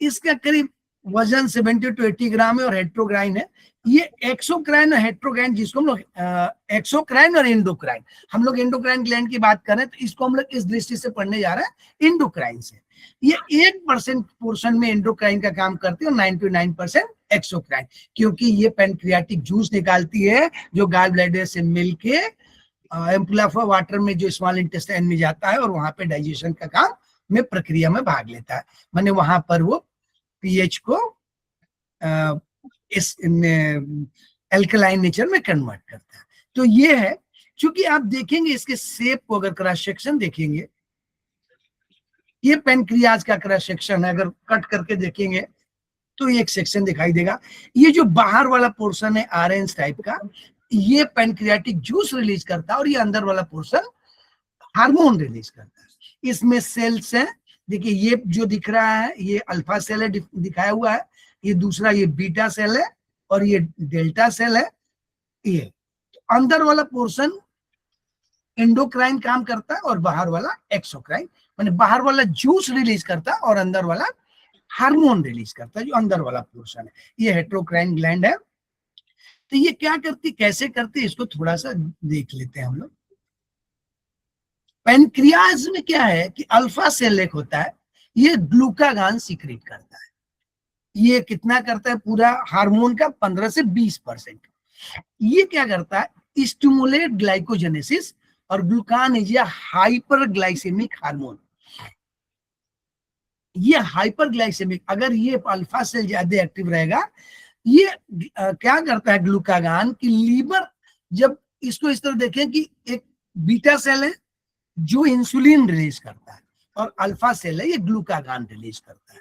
इसका करीब वजन 70 to 80 ग्राम है और हेट्रोक्राइन है। ये एक्सोक्राइन और हेट्रोक्राइन, जिसको हम लोग एक्सोक्राइन और एंडोक्राइन, हम लोग एंडोक्राइन ग्लैंड की बात कर रहे हैं, तो इसको हम लोग इस दृष्टि से पढ़ने जा रहे हैं एंडोक्राइन से। ये 1% पोर्शन में एंडोक्राइन का काम करती है और 99% एक्सोक्राइन, क्योंकि ये पेनक्रियाटिक जूस निकालती है जो गॉल ब्लैडर से मिलके एम्पुला ऑफ वाटर में जो स्मॉल इंटेस्टाइन में जाता है और वहां पे डाइजेशन का काम में प्रक्रिया में भाग लेता है। माने वहां पर वो पीएच को इस एल्कलाइन नेचर में कन्वर्ट करता है। तो ये है, क्योंकि आप देखेंगे इसके शेप को, अगर क्रॉस सेक्शन देखेंगे, ये पेनक्रियाज का क्रॉस सेक्शन है, अगर कट करके देखेंगे तो एक सेक्शन दिखाई देगा। ये जो बाहर वाला पोर्शन है ऑरेंज टाइप का, ये पेनक्रियाटिक जूस रिलीज करता है और ये अंदर वाला पोर्शन हार्मोन रिलीज करता है। इसमें सेल्स हैं, देखिए ये जो दिख रहा है ये अल्फा सेल है दिखाया हुआ है, ये दूसरा ये बीटा सेल है और ये डेल्टा सेल है। ये अंदर वाला पोर्शन एंडोक्राइन काम करता है और बाहर वाला एक्सोक्राइन, माने बाहर वाला जूस रिलीज करता है और अंदर वाला हार्मोन रिलीज करता है, जो अंदर वाला पोर्शन है। ये हेट्रोक्राइन ग्लैंड है। तो ये क्या करती, कैसे करती, इसको थोड़ा सा देख लेते हैं हम लोग। पेनक्रियाज में क्या है कि अल्फा सेल एक होता है, ये ग्लूकागान सीक्रेट करता है। ये कितना करता है, पूरा हार्मोन का 15 से 20%। ये क्या करता है, स्टिमुलेट ग्लाइकोजेनेसिस, और glucan is a hyperglycaemic hormone. ये हाइपरग्लाइसेमिक, अगर ये अल्फा सेल ज्यादा एक्टिव रहेगा, ये क्या करता है ग्लूकागान की लीवर, जब इसको इस तरह देखें कि एक बीटा सेल है जो इंसुलिन रिलीज करता है और अल्फा सेल है ये ग्लूकागान रिलीज करता है।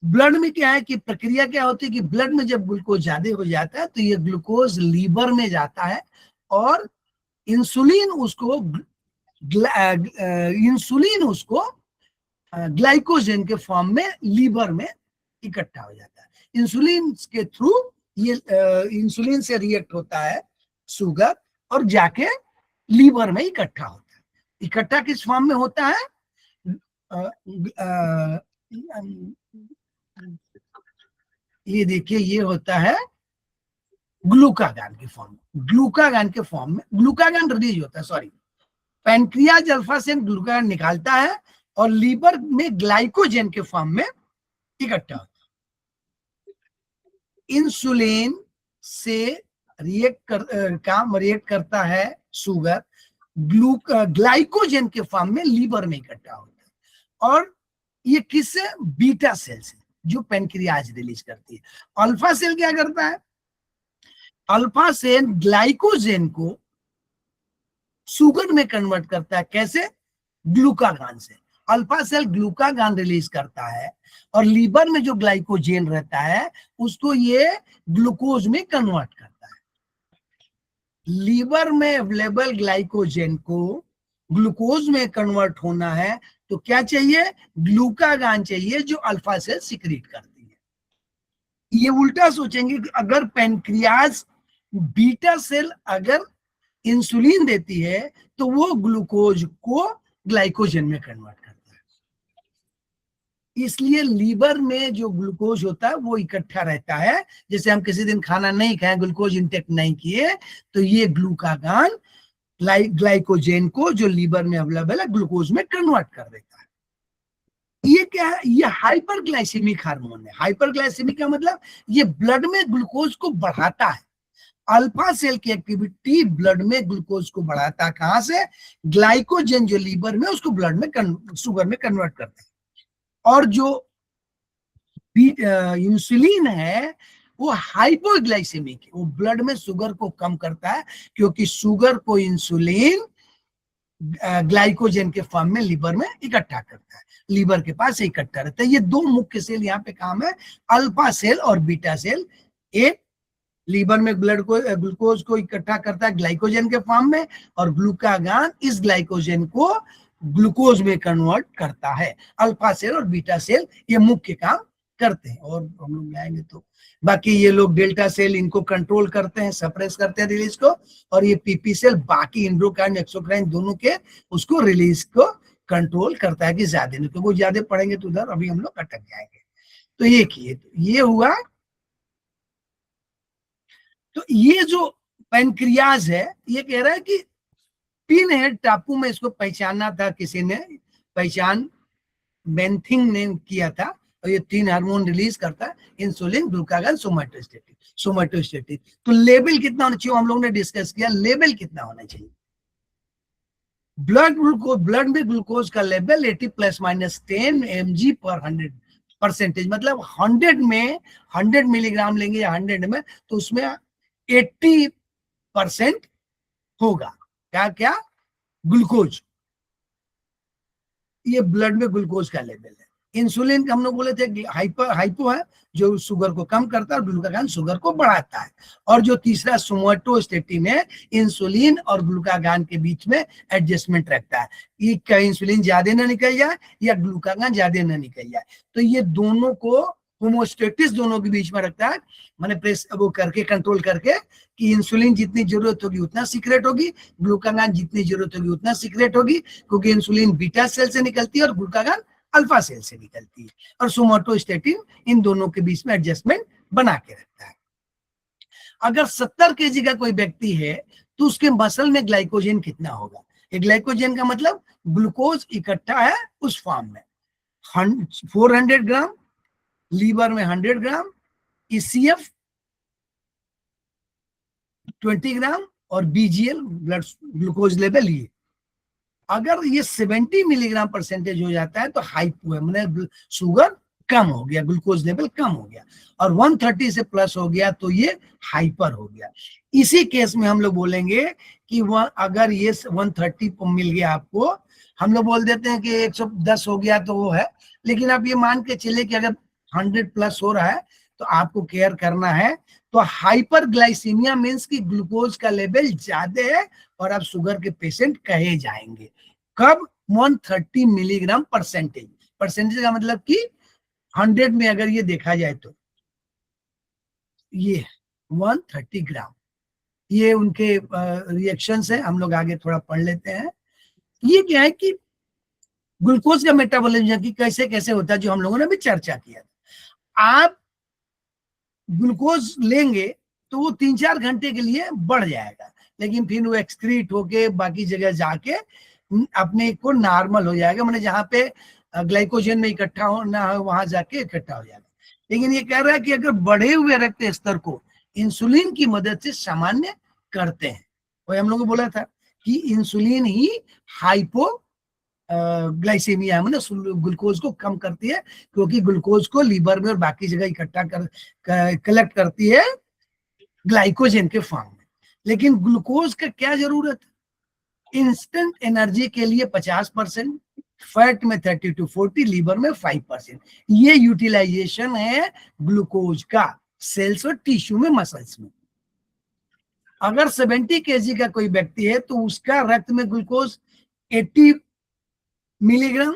ब्लड में क्या है कि प्रक्रिया क्या होती है कि ब्लड में जब ग्लूकोज ज्यादा हो जाता है तो ये ग्लूकोज लीवर में जाता है और इंसुलिन उसको ग्लाइकोजन के फॉर्म में लीवर में इकट्ठा हो जाता है। इंसुलिन के थ्रू ये इंसुलिन से रिएक्ट होता है शुगर और जाके लीवर में इकट्ठा होता है। इकट्ठा किस फॉर्म में होता है, ये देखिए ये होता है ग्लूकागान के फॉर्म में। ग्लूकागान के फॉर्म में ग्लूकागान रिलीज होता है, सॉरी, पैनक्रियाज अल्फा से ग्लूकागान निकालता है और लीवर में ग्लाइकोजन के फॉर्म में इकट्ठा होता है। इंसुलिन से रिएक्ट करता है शुगर, ग्लाइकोजन के फॉर्म में लीवर में इकट्ठा होता है। और ये किससे, बीटा सेल से, जो पेनक्रियाज रिलीज करती है। अल्फा सेल क्या करता है, अल्फा सेल ग्लाइकोजेन को शुगर में कन्वर्ट करता है। कैसे? ग्लूकागान से। अल्फा सेल ग्लूकागान रिलीज करता है और लीवर में जो ग्लाइकोजेन रहता है उसको ये ग्लूकोज में कन्वर्ट करता है। लीवर में अवेलेबल ग्लाइकोजेन को ग्लूकोज में कन्वर्ट होना है तो क्या चाहिए? ग्लूकागान चाहिए, जो अल्फा सेल सिक्रीट करती है। ये उल्टा सोचेंगे कि अगर पैनक्रियाज बीटा सेल अगर इंसुलिन देती है तो वो ग्लूकोज को ग्लाइकोजन में कन्वर्ट करता है। इसलिए लीवर में जो ग्लूकोज होता है वो इकट्ठा रहता है। जैसे हम किसी दिन खाना नहीं खाए, ग्लूकोज इंटेक नहीं किए, तो ये ग्लूकागान ग्लाइकोजेन को जो लीवर में अवेलेबल है ग्लूकोज में कन्वर्ट कर देता है। ये क्या है? ये हाइपरग्लाइसेमिक हार्मोन है। हाइपरग्लाइसेमिक का मतलब ये ब्लड में ग्लूकोज को बढ़ाता है। अल्फा सेल की एक्टिविटी ब्लड में ग्लूकोज को बढ़ाता है। कहां से? ग्लाइकोजन जो लीवर में उसको ब्लड में शुगर में कन्वर्ट करता है। और जो इंसुलिन है वो हाइपोग्लाइसेमिक है, वो ब्लड में शुगर को कम करता है, क्योंकि शुगर को इंसुलिन ग्लाइकोजन के फॉर्म में लीवर में इकट्ठा करता है, लीवर के पास इकट्ठा रहता है। ये दो मुख्य सेल यहाँ पे काम है, अल्फा सेल और बीटा सेल। एक लीवर में ब्लड को ग्लूकोज को इकट्ठा करता है ग्लाइकोजन के फॉर्म में, और ग्लूकागान इस ग्लाइकोजन को ग्लूकोज में कन्वर्ट करता है। अल्फा सेल और बीटा सेल ये मुख्य काम करते हैं। और हम लोग आएंगे तो बाकी ये लोग डेल्टा सेल इनको कंट्रोल करते हैं, सप्रेस करते हैं रिलीज को, और ये पीपी सेल बाकी एंडोक्राइन एक्सोक्राइन दोनों के उसको रिलीज को कंट्रोल करता है कि ज्यादा नहीं। तो वो ज्यादा पढ़ेंगे तो उधर अभी हम लोग अटक जाएंगे। तो ये किए, तो ये हुआ। तो ये जो पैनक्रियाज है ये कह रहा है कि पिन हेड टापू में इसको पहचाना था, किसी ने पहचान बेंथिंग ने किया था। और ये 3 हार्मोन रिलीज करता है, इंसुलिन, ग्लूकागान, सोमैटोस्टेटिन। तो लेवल कितना होना चाहिए हम लोगों ने डिस्कस किया। लेवल कितना होना चाहिए? ब्लड में ग्लूकोज का लेवल 80 ± 10 mg पर 100%, मतलब 100 में 100 मिलीग्राम लेंगे या 100 में, तो उसमें 80% होगा। क्या क्या? ग्लूकोज। ये ब्लड में ग्लूकोज का लेवल है। इंसुलिन हम लोग बोले थे हाइपो है, जो शुगर को कम करता है, और ग्लूकागान शुगर को बढ़ाता है। और जो तीसरा सोमैटोस्टेटिन है, इंसुलिन और ग्लूकागान के बीच में एडजस्टमेंट रखता है, ये क्या इंसुलिन ज्यादा ना निकल जाए या ग्लूकागान ज्यादा ना निकल जाए। तो ये दोनों को होमोस्टेटिस दोनों के बीच में रखता है, मैंने प्रेस वो करके कंट्रोल करके कि इंसुलिन जितनी जरूरत होगी उतना सीक्रेट होगी, ग्लूकागान जितनी जरूरत होगी उतना सीक्रेट होगी, क्योंकि इंसुलिन बीटा सेल से निकलती है और ग्लूकागान अल्फा सेल से निकलती है। और सोमैटोस्टेटिन इन दोनों के बीच में एडजस्टमेंट बना के रखता है। अगर 70 kg का कोई व्यक्ति है तो उसके मसल में ग्लाइकोजन कितना होगा? ग्लाइकोजन का मतलब ग्लूकोज इकट्ठा है उस फॉर्म में 400 ग्राम, लीवर में 100 ग्राम, ECF 20 ग्राम और BGL ब्लड ग्लूकोज लेवल। ये अगर ये 70 मिलीग्राम परसेंटेज हो जाता है तो हाइपो है, मतलब शुगर कम हो गया, ग्लूकोज लेवल कम हो गया, और 130 से प्लस हो गया तो ये हाइपर हो गया। इसी केस में हम लोग बोलेंगे कि वह अगर ये 130 मिल गया आपको, हम लोग बोल देते हैं कि 110 हो गया तो वो है, लेकिन आप ये मान के चले कि अगर 100 प्लस हो रहा है तो आपको केयर करना है। तो हाइपरग्लाइसीमिया मींस कि ग्लूकोज का लेवल ज्यादा है और आप शुगर के पेशेंट कहे जाएंगे। कब? 130 मिलीग्राम परसेंटेज। परसेंटेज का मतलब कि 100 में अगर ये देखा जाए तो ये 130 ग्राम, ये उनके रिएक्शंस है, हम लोग आगे थोड़ा पढ़ लेते हैं। ये क्या है कि ग्लूकोज का मेटाबॉलिज्म की कैसे कैसे होता है, जो हम लोगों ने भी चर्चा किया था। आप ग्लूकोज लेंगे तो वो 3-4 घंटे के लिए बढ़ जाएगा, लेकिन फिर वो एक्सक्रीट होके बाकी जगह जाके अपने को नॉर्मल हो जाएगा, मतलब जहाँ पे ग्लाइकोजन में इकट्ठा होना है वहां जाके इकट्ठा हो जाएगा। लेकिन ये कह रहा है कि अगर बढ़े हुए रक्त स्तर को इंसुलिन की मदद से सामान्य करते हैं, वही हम लोगों ने बोला था कि इंसुलिन ही हाइपो ग्लाइसेमिया मतलब ग्लूकोज को कम करती है, क्योंकि ग्लूकोज को लीवर में और बाकी जगह इकट्ठा कलेक्ट करती है ग्लाइकोजन के फॉर्म में। लेकिन ग्लूकोज का क्या जरूरत है? इंस्टेंट एनर्जी के लिए 50%, फैट में 30 to 40, लीवर में 5%। ये यूटिलाइजेशन है ग्लूकोज का सेल्स और टिश्यू में, मसल्स में। अगर 70 kg का कोई व्यक्ति है तो उसका रक्त में ग्लूकोज 80 मिलीग्राम,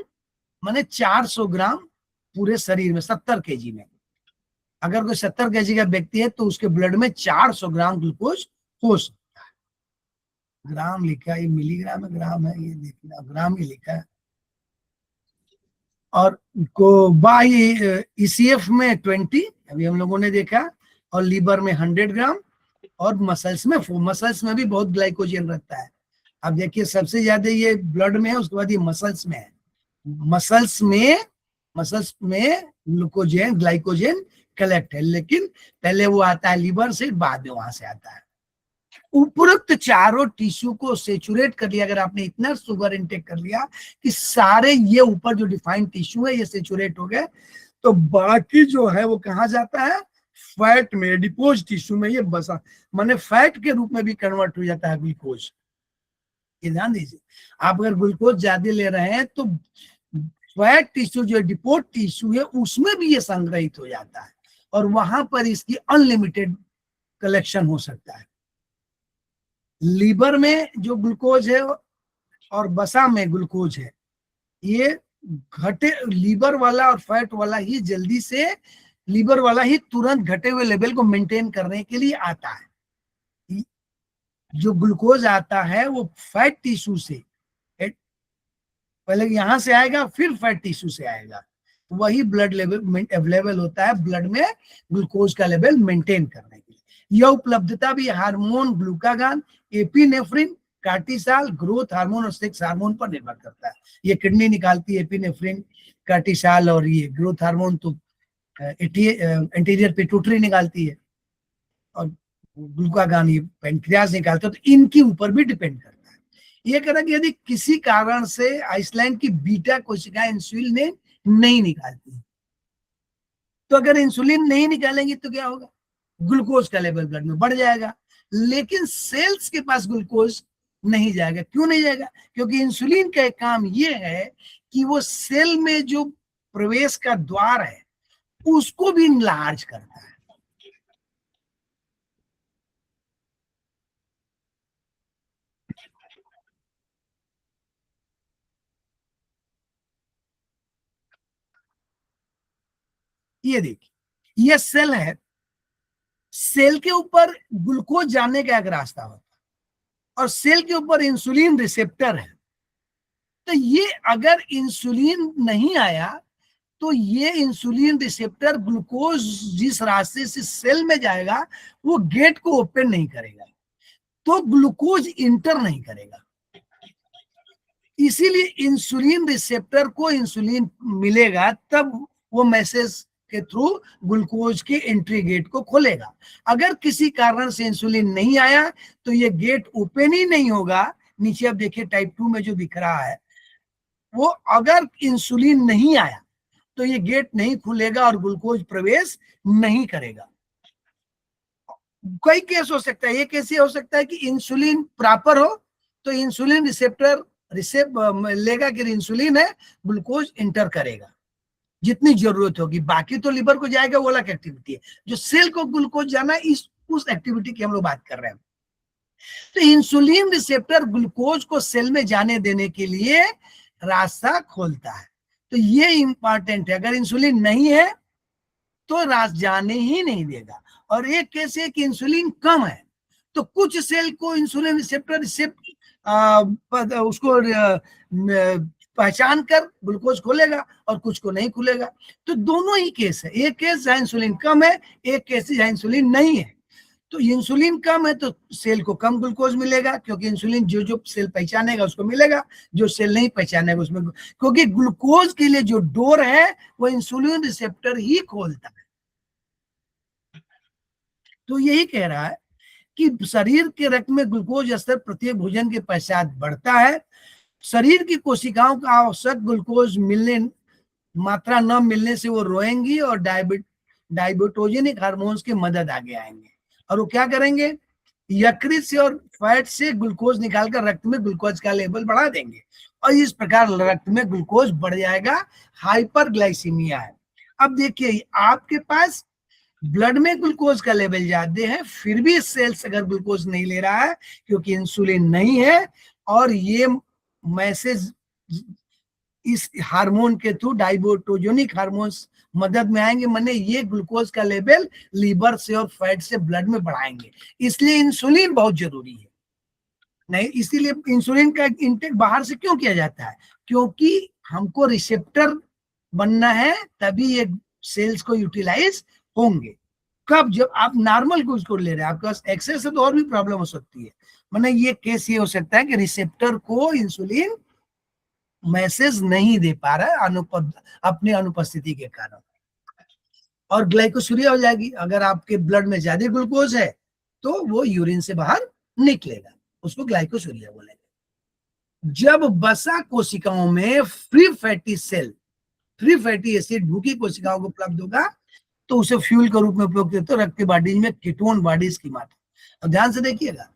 माने 400 ग्राम पूरे शरीर में 70 kg में। अगर कोई 70 kg का व्यक्ति है तो उसके ब्लड में 400 ग्राम ग्लूकोज हो सकता है। ग्राम लिखा है, ये मिलीग्राम है ग्राम है, ये देखना ग्राम ही लिखा है। और को बाई ईसीएफ में 20 अभी हम लोगों ने देखा, और लीवर में 100 ग्राम, और मसल्स में भी बहुत ग्लाइकोजन रहता है। अब देखिए सबसे ज्यादा ये ब्लड में है, उसके बाद ये मसल्स में है। मसल्स में ग्लाइकोजन कलेक्ट है, लेकिन पहले वो आता है लीवर से, बाद में वहां से आता है। उपरोक्त चारों टिश्यू को सेचुरेट कर लिया, अगर आपने इतना शुगर इनटेक कर लिया कि सारे ये ऊपर जो डिफाइंड टिश्यू है ये सेचुरेट हो गए, तो बाकी जो है वो कहाँ जाता है? फैट में, एडिपोज टिश्यू में ये बसा, माने फैट के रूप में भी कन्वर्ट हो जाता है ग्लूकोज। ये ध्यान दीजिए, आप अगर ग्लूकोज ज्यादा ले रहे हैं तो फैट टिश्यू जो एडिपोज टिश्यू है उसमें भी ये संग्रहित हो जाता है, और वहां पर इसकी अनलिमिटेड कलेक्शन हो सकता है। लीवर में जो ग्लूकोज है और बसा में ग्लूकोज है, ये घटे, लीवर वाला और फैट वाला ही जल्दी से, लीवर वाला ही तुरंत घटे हुए लेवल को मेंटेन करने के लिए आता है। जो ग्लूकोज आता है वो फैट टिश्यू से, पहले यहां से आएगा फिर फैट टिश्यू से आएगा, वही ब्लड लेवल अवेलेबल होता है ब्लड में ग्लूकोज का लेवल मेंटेन करने के लिए। यह उपलब्धता भी हार्मोन ग्लूकागान, एपिनेफ्रिन, कार्टिसाल, ग्रोथ हार्मोन और सेक्स हार्मोन पर निर्भर करता है। ये किडनी निकालती है एपिनेफ्रिन, कार्टिसाल, और ये ग्रोथ हार्मोन तो एंटीरियर पिट्यूटरी निकालती है, और ग्लूकागान ये पैंक्रियाज निकालता है। तो इनके ऊपर भी डिपेंड करता है। ये कह रहा कि यदि किसी कारण से आइसलैंड की बीटा कोशिकाएं इंसुलिन नहीं निकालती, तो अगर इंसुलिन नहीं निकालेंगे तो क्या होगा? ग्लूकोज का लेवल ब्लड में बढ़ जाएगा, लेकिन सेल्स के पास ग्लूकोज नहीं जाएगा। क्यों नहीं जाएगा? क्योंकि इंसुलिन का एक काम ये है कि वो सेल में जो प्रवेश का द्वार है उसको भी इनलार्ज करता है। ये देखिए, ये सेल है, सेल के ऊपर ग्लूकोज जाने का एक रास्ता होता है, और सेल के ऊपर इंसुलिन रिसेप्टर है। तो ये अगर इंसुलिन नहीं आया तो ये इंसुलिन रिसेप्टर ग्लूकोज जिस रास्ते से सेल में जाएगा वो गेट को ओपन नहीं करेगा, तो ग्लूकोज इंटर नहीं करेगा। इसीलिए इंसुलिन रिसेप्टर को इंसुलिन मिलेगा तब वो मैसेज के थ्रू ग्लूकोज के एंट्री गेट को खोलेगा। अगर किसी कारण से इंसुलिन नहीं आया तो ये गेट ओपन ही नहीं होगा। नीचे आप देखिए टाइप 2 में जो दिख रहा है वो, अगर इंसुलिन नहीं आया तो ये गेट नहीं खुलेगा और ग्लूकोज प्रवेश नहीं करेगा। कई केस हो सकता है, ये कैसे हो सकता है कि इंसुलिन प्रॉपर हो तो इंसुलिन रिसेप्टर लेगा कि इंसुलिन है, ग्लूकोज इंटर करेगा जितनी जरूरत होगी, बाकी तो लिवर को जाएगा, वो अलग एक्टिविटी है। जो सेल को ग्लूकोज जाना है उस एक्टिविटी की हम लोग बात कर रहे हैं। तो इंसुलिन रिसेप्टर ग्लूकोज को सेल में जाने देने के लिए रास्ता खोलता है। तो ये इंपॉर्टेंट है, अगर इंसुलिन नहीं है तो रास्ता जाने ही नहीं देगा। और एक केस है कि इंसुलिन कम है तो कुछ सेल को इंसुलिन रिसेप्टर उसको पहचान कर ग्लूकोज खोलेगा और कुछ को नहीं खुलेगा। तो दोनों ही केस है, एक केस जहां इंसुलिन कम है, एक केस जहां इंसुलिन नहीं है। तो इंसुलिन कम है तो सेल को कम ग्लूकोज मिलेगा, क्योंकि इंसुलिन जो सेल पहचानेगा उसको मिलेगा, जो सेल नहीं पहचानेगा उसमें, क्योंकि ग्लूकोज के लिए जो डोर है वो इंसुलिन रिसेप्टर ही खोलता है। तो यही कह रहा है कि शरीर के रक्त में ग्लूकोज स्तर प्रत्येक भोजन के पश्चात बढ़ता है। शरीर की कोशिकाओं का आवश्यक ग्लूकोज मात्रा न मिलने से वो रोएंगी और डायबिटोजेनिक हार्मोन्स की मदद आगे आएंगे। और वो क्या करेंगे, यकृत से और फैट से ग्लूकोज निकालकर रक्त में ग्लूकोज का लेवल बढ़ा देंगे और इस प्रकार रक्त में ग्लूकोज बढ़ जाएगा, हाइपरग्लाइसीमिया है। अब देखिए आपके पास ब्लड में ग्लूकोज का लेवल ज्यादा है, फिर भी सेल्स अगर ग्लूकोज नहीं ले रहा है क्योंकि इंसुलिन नहीं है, और ये मैसेज इस हार्मोन के थ्रू, डाइबोटोजेनिक हार्मोन्स मदद में आएंगे, माने ये ग्लूकोज का लेवल लीवर से और फैट से ब्लड में बढ़ाएंगे। इसलिए इंसुलिन बहुत जरूरी है। नहीं, इसीलिए इंसुलिन का इंटेक बाहर से क्यों किया जाता है, क्योंकि हमको रिसेप्टर बनना है, तभी ये सेल्स को यूटिलाइज होंगे। कब, जब आप नॉर्मल ग्लूकोज ले रहे हैं, आपके पास एक्सेस है तो और भी प्रॉब्लम हो सकती है। माने ये केस ये हो सकता है कि रिसेप्टर को इंसुलिन मैसेज नहीं दे पा रहा है अपनी अनुपस्थिति के कारण, और ग्लाइकोसूरिया हो जाएगी। अगर आपके ब्लड में ज्यादा ग्लूकोज है तो वो यूरिन से बाहर निकलेगा, उसको ग्लाइकोसूरिया बोलेंगे। जब बसा कोशिकाओं में फ्री फैटी एसिड भूखी कोशिकाओं को उपलब्ध होगा तो उसे फ्यूल के रूप में उपयोग करते हैं रक्त के बॉडीज में कीटोन बॉडीज की मात्रा। अब ध्यान से देखिएगा,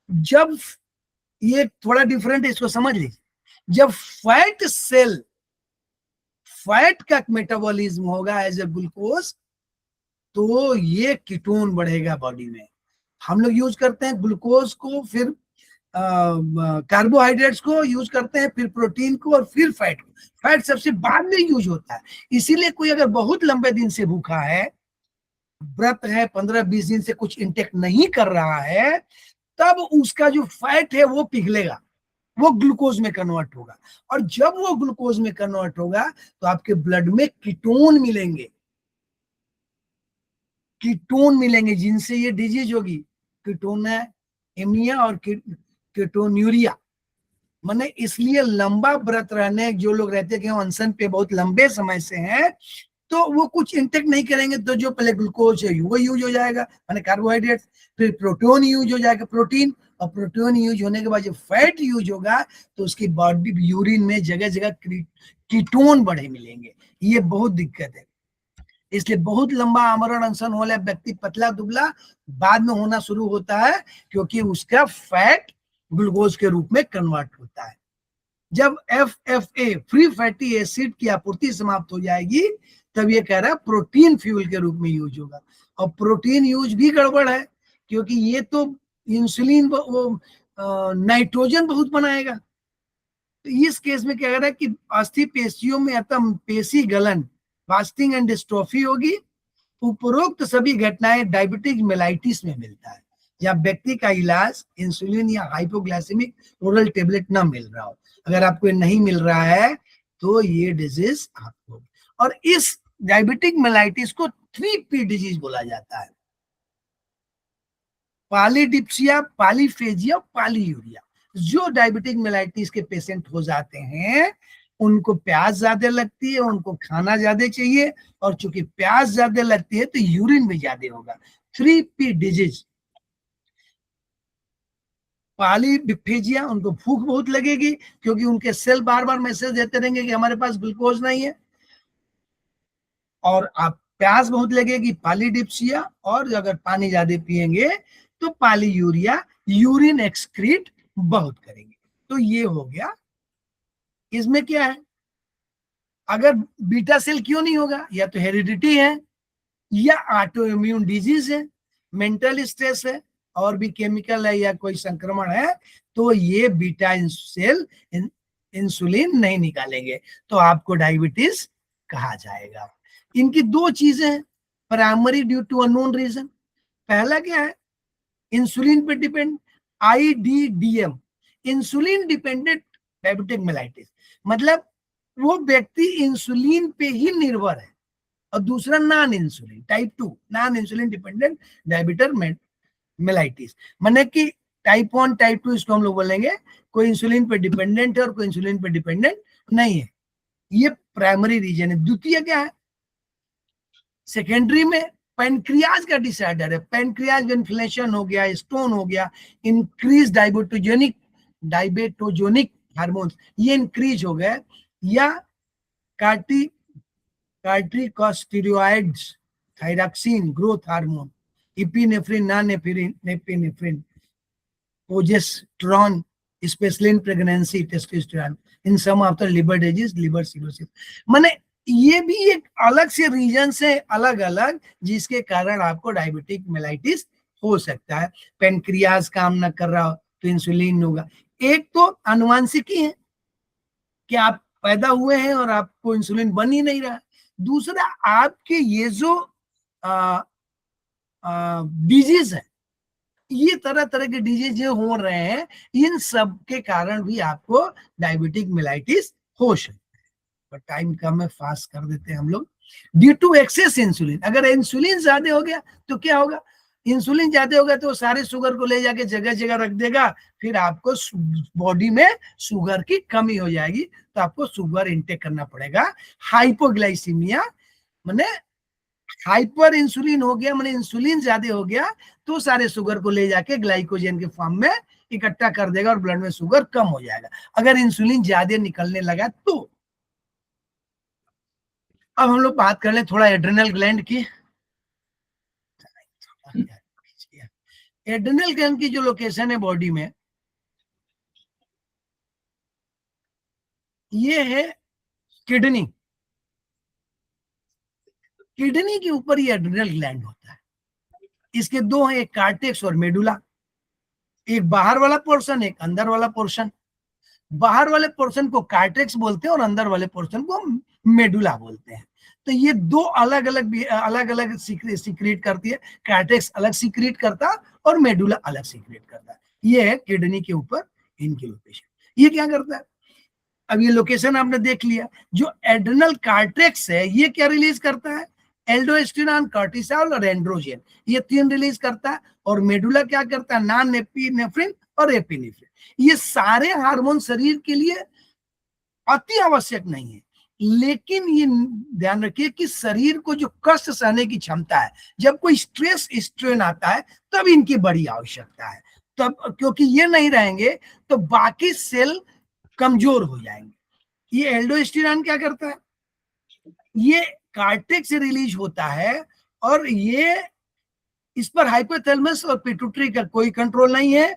जब ये थोड़ा डिफरेंट है, इसको समझ लीजिए। जब फैट का मेटाबॉलिज्म होगा एज ए ग्लूकोज, तो ये कीटोन बढ़ेगा बॉडी में। हम लोग यूज करते हैं ग्लूकोज को, फिर कार्बोहाइड्रेट्स को यूज करते हैं, फिर प्रोटीन को, और फिर फैट को। फैट सबसे बाद में यूज होता है। इसीलिए कोई अगर बहुत लंबे दिन से भूखा है, व्रत है, 15-20 दिन से कुछ इंटेक नहीं कर रहा है, तब उसका जो फैट है वो पिघलेगा, वो ग्लूकोज में कन्वर्ट होगा, और जब वो ग्लूकोज में कन्वर्ट होगा तो आपके ब्लड में कीटोन मिलेंगे जिनसे ये डिजीज होगी, कीटोनेमिया और कीटोन्यूरिया। माने इसलिए लंबा व्रत रहने जो लोग रहते हैं कि अनशन पे बहुत लंबे समय से हैं, तो वो कुछ इंटेक नहीं करेंगे, तो जो पहले ग्लूकोज है वो यूज हो जाएगा, माने कार्बोहाइड्रेट, फिर प्रोटीन यूज हो जाएगा, प्रोटीन, और प्रोटीन यूज होने के बाद जो फैट यूज होगा तो उसकी बॉडी यूरिन में जगह जगह कीटोन बढ़े मिलेंगे। ये बहुत दिक्कत है। इसलिए बहुत लंबा आमरण अनशन वाला व्यक्ति पतला दुबला बाद में होना शुरू होता है, क्योंकि उसका फैट ग्लूकोज के रूप में कन्वर्ट होता है। जब FFA फ्री फैटी एसिड की आपूर्ति समाप्त हो जाएगी, तब ये कह रहा है प्रोटीन फ्यूल के रूप में यूज होगा। और प्रोटीन यूज भी गड़बड़ है, क्योंकि ये तो इंसुलिन वो नाइट्रोजन बहुत बनाएगा। तो इस केस में क्या कह रहा है कि अस्थि पेशियों में अतः पेशी गलन, फास्टिंग एंड डिस्ट्रोफी होगी। उपरोक्त सभी घटनाएं डायबिटिक मेलाइटिस में मिलता है, जब व्यक्ति का इलाज इंसुलिन या हाइपोग्लाइसेमिक ओरल टेबलेट ना मिल रहा हो। अगर आपको नहीं मिल रहा है तो ये डिजीज आपको, और इस डायबिटिक मेलाइटिस को 3P डिजीज बोला जाता है, पॉलीडिप्सिया, पॉलीफेजिया, पॉलीयूरिया। जो डायबिटिक मेलाइटिस के पेशेंट हो जाते हैं उनको प्यास ज्यादा लगती है, उनको खाना ज्यादा चाहिए, और चूंकि प्यास ज्यादा लगती है तो यूरिन भी ज्यादा होगा। 3P disease. पॉलीडिप्सिया, उनको भूख बहुत लगेगी क्योंकि उनके सेल बार बार मैसेज देते रहेंगे कि हमारे पास ग्लूकोज नहीं है, और आप प्यास बहुत लगेगी, पॉलीडिप्सिया, और अगर पानी ज्यादा पिएंगे तो पॉलीयूरिया, यूरिन एक्सक्रीट बहुत करेंगे। तो ये हो गया। इसमें क्या है, अगर बीटा सेल क्यों नहीं होगा, या तो हेरिडिटी है, या ऑटो इम्यून डिजीज है, मेंटल स्ट्रेस है, और भी केमिकल है, या कोई संक्रमण है, तो ये बीटा सेल इंसुलिन नहीं निकालेंगे, तो आपको डायबिटीज कहा जाएगा। इनकी दो चीजें हैं, primary due to unknown reason. पहला क्या है, इंसुलिन पे depend, IDDM, insulin dependent diabetic mellitus, मतलब वो व्यक्ति इंसुलिन पे ही निर्भर है। और दूसरा non insulin, type 2 non insulin dependent diabetic mellitus, माने कि टाइप 1 टाइप 2 इसको हम लोग बोलेंगे, कोई इंसुलिन पे डिपेंडेंट है और कोई इंसुलिन पे डिपेंडेंट नहीं है। ये प्राइमरी रीजन है। द्वितीय क्या है, सेकेंडरी में पैनक्रियाज का डिसऑर्डर है, पैनक्रियाज इन्फ्लेमेशन हो गया, स्टोन हो गया, इंक्रीज डायबेटोजेनिक हार्मोन्स ये इंक्रीज हो गए, या corticosteroids, thyroxine growth hormone epinephrine, non epinephrine, progesterone, specially in pregnancy, testosterone in some of the liver disease, liver cirrhosis. माने ये भी एक अलग से रीजन से अलग अलग जिसके कारण आपको डायबिटिक मेलाइटिस हो सकता है। पेनक्रियाज काम ना कर रहा हो तो इंसुलिन होगा। एक तो आनुवांशिकी है कि आप पैदा हुए हैं और आपको इंसुलिन बन ही नहीं रहा। दूसरा, आपके ये जो डिजीज है, ये तरह तरह के डिजीज जो हो रहे हैं, इन सब के कारण भी आपको डायबिटिक मेलाइटिस हो सकता है। पर टाइम कम है, फास्ट कर देते हैं हम लोग। ड्यू टू एक्सेस इंसुलिन, अगर इंसुलिन ज्यादा हो गया तो क्या होगा? इंसुलिन ज्यादा होगा तो सारे शुगर को ले जाके जगह जगह रख देगा, फिर आपको बॉडी में शुगर की कमी हो जाएगी, तो आपको शुगर इंटेक करना पड़ेगा। हाइपोग्लाइसीमिया माने हाइपर इंसुलिन हो गया, माने इंसुलिन ज्यादा हो गया तो सारे शुगर को ले जाके ग्लाइकोजन के फॉर्म में इकट्ठा कर देगा और ब्लड में शुगर कम हो जाएगा, अगर इंसुलिन ज्यादा निकलने लगा तो। अब हम लोग बात कर ले थोड़ा एड्रिनल ग्लैंड की। एड्रिनल ग्लैंड की जो लोकेशन है बॉडी में, ये है किडनी। किडनी के ऊपर ये एड्रिनल ग्लैंड होता है। इसके दो हैं, एक कार्टेक्स और मेडुला। एक बाहर वाला पोर्शन, एक अंदर वाला पोर्शन। बाहर वाले पोर्शन को कार्टेक्स बोलते हैं और अंदर वाले पोर्शन को मेडुला बोलते हैं। तो ये दो अलग अलग सीक्रेट करती है। कार्टेक्स अलग सीक्रेट करता और मेडुला अलग सीक्रेट करता है। ये है किडनी के ऊपर इनकी लोकेशन। ये क्या करता है? अब ये लोकेशन आपने देख लिया। जो एड्रिनल कार्टेक्स है ये क्या रिलीज करता है? एल्डोस्टेरोन, कॉर्टिसोल और एंड्रोजन, ये तीन रिलीज करता है। और मेडुला क्या करता है? नॉन एपिनेफ्रिन और एपिनेफ्रिन। ये सारे हार्मोन शरीर के लिए अति आवश्यक नहीं है, लेकिन ये ध्यान रखिए कि शरीर को जो कष्ट सहने की क्षमता है, जब कोई स्ट्रेस स्ट्रेन आता है तब इनकी बड़ी आवश्यकता है। तब क्योंकि ये नहीं रहेंगे तो बाकी सेल कमजोर हो जाएंगे। ये एल्डोस्टेरोन क्या करता है? ये कार्टेक्स से रिलीज होता है और ये इस पर हाइपोथैलेमस और पिट्यूटरी का कोई कंट्रोल नहीं है।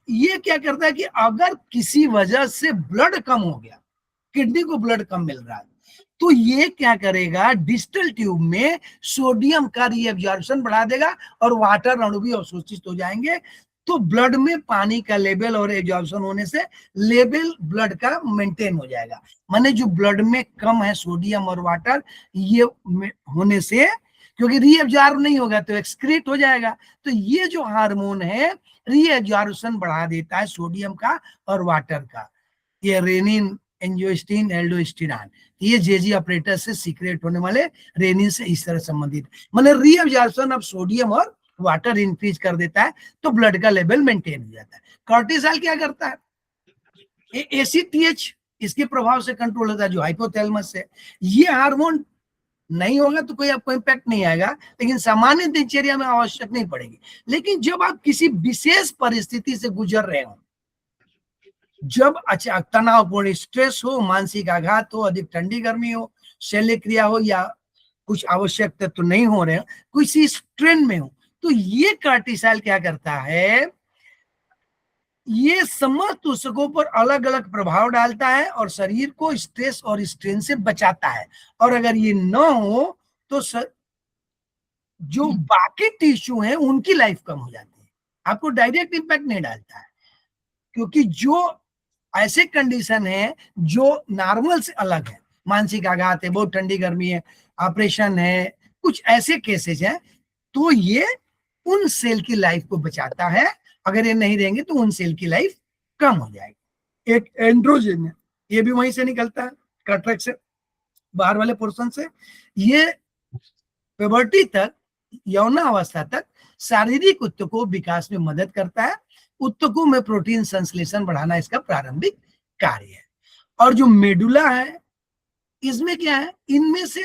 ये क्या करता है कि अगर किसी वजह से ब्लड कम हो गया, किडनी को ब्लड कम मिल रहा है, तो ये क्या करेगा? डिस्टल ट्यूब में सोडियम का रीअब्जॉर्प्शन बढ़ा देगा और वाटर अणु भी अवशोषित हो जाएंगे। तो ब्लड में पानी का लेवल और एब्जॉर्प्शन होने से लेवल ब्लड का मेंटेन हो जाएगा। माने जो ब्लड में कम है सोडियम और वाटर, ये होने से, क्योंकि रीअब्जॉर्ब नहीं होगा तो एक्सक्रीट हो जाएगा। तो ये जो हार्मोन है रीअब्जॉर्प्शन बढ़ा देता है सोडियम का और वाटर का। ये रेनिन, एंजियोस्टिन, एल्डोस्टेरोन, ये जेजी ऑपरेटर से सीक्रेट होने वाले रेनिन से इस तरह संबंधित। मतलब रीअब्जॉर्प्शन ऑफ सोडियम और वाटर इंक्रीज कर देता है तो ब्लड का लेवल मेंटेन हो जाता है। कॉर्टिसोल क्या करता है? एसीटीएच इसके प्रभाव से कंट्रोल होता है, जो हाइपोथैलेमस है। ये हार्मोन नहीं होगा तो कोई आपको इम्पैक्ट नहीं आएगा, लेकिन सामान्य दिनचर्या में आवश्यक नहीं पड़ेगी। लेकिन जब आप किसी विशेष परिस्थिति से गुजर रहे हो, जब अचानक तनावपूर्ण स्ट्रेस हो, मानसिक आघात हो, अधिक ठंडी गर्मी हो, शल्य क्रिया हो, या कुछ आवश्यक तत्व नहीं हो रहे हो, किसी स्ट्रेन में हो, तो ये कॉर्टिसोल क्या करता है? ये समस्त ऊतकों पर अलग अलग प्रभाव डालता है और शरीर को स्ट्रेस और स्ट्रेन से बचाता है। और अगर ये न हो तो जो बाकी टिश्यू हैं उनकी लाइफ कम हो जाती है। आपको डायरेक्ट इंपैक्ट नहीं डालता है, क्योंकि जो ऐसे कंडीशन है जो नॉर्मल से अलग है, मानसिक आघात है, बहुत ठंडी गर्मी है, ऑपरेशन है, कुछ ऐसे केसेस हैं, तो ये उन सेल की लाइफ को बचाता है। अगर ये नहीं रहेंगे तो उन सेल की लाइफ कम हो जाएगी। एक एंड्रोजन है, ये भी वहीं से निकलता है, कॉर्टेक्स से, बाहर वाले पोर्शन से। ये प्यूबर्टी तक, यौनावस्था तक शारीरिक ऊतकों विकास में मदद करता है। ऊतकों में प्रोटीन संश्लेषण बढ़ाना इसका प्रारंभिक कार्य है। और जो मेडुला है, इसमें क्या है? इनमें से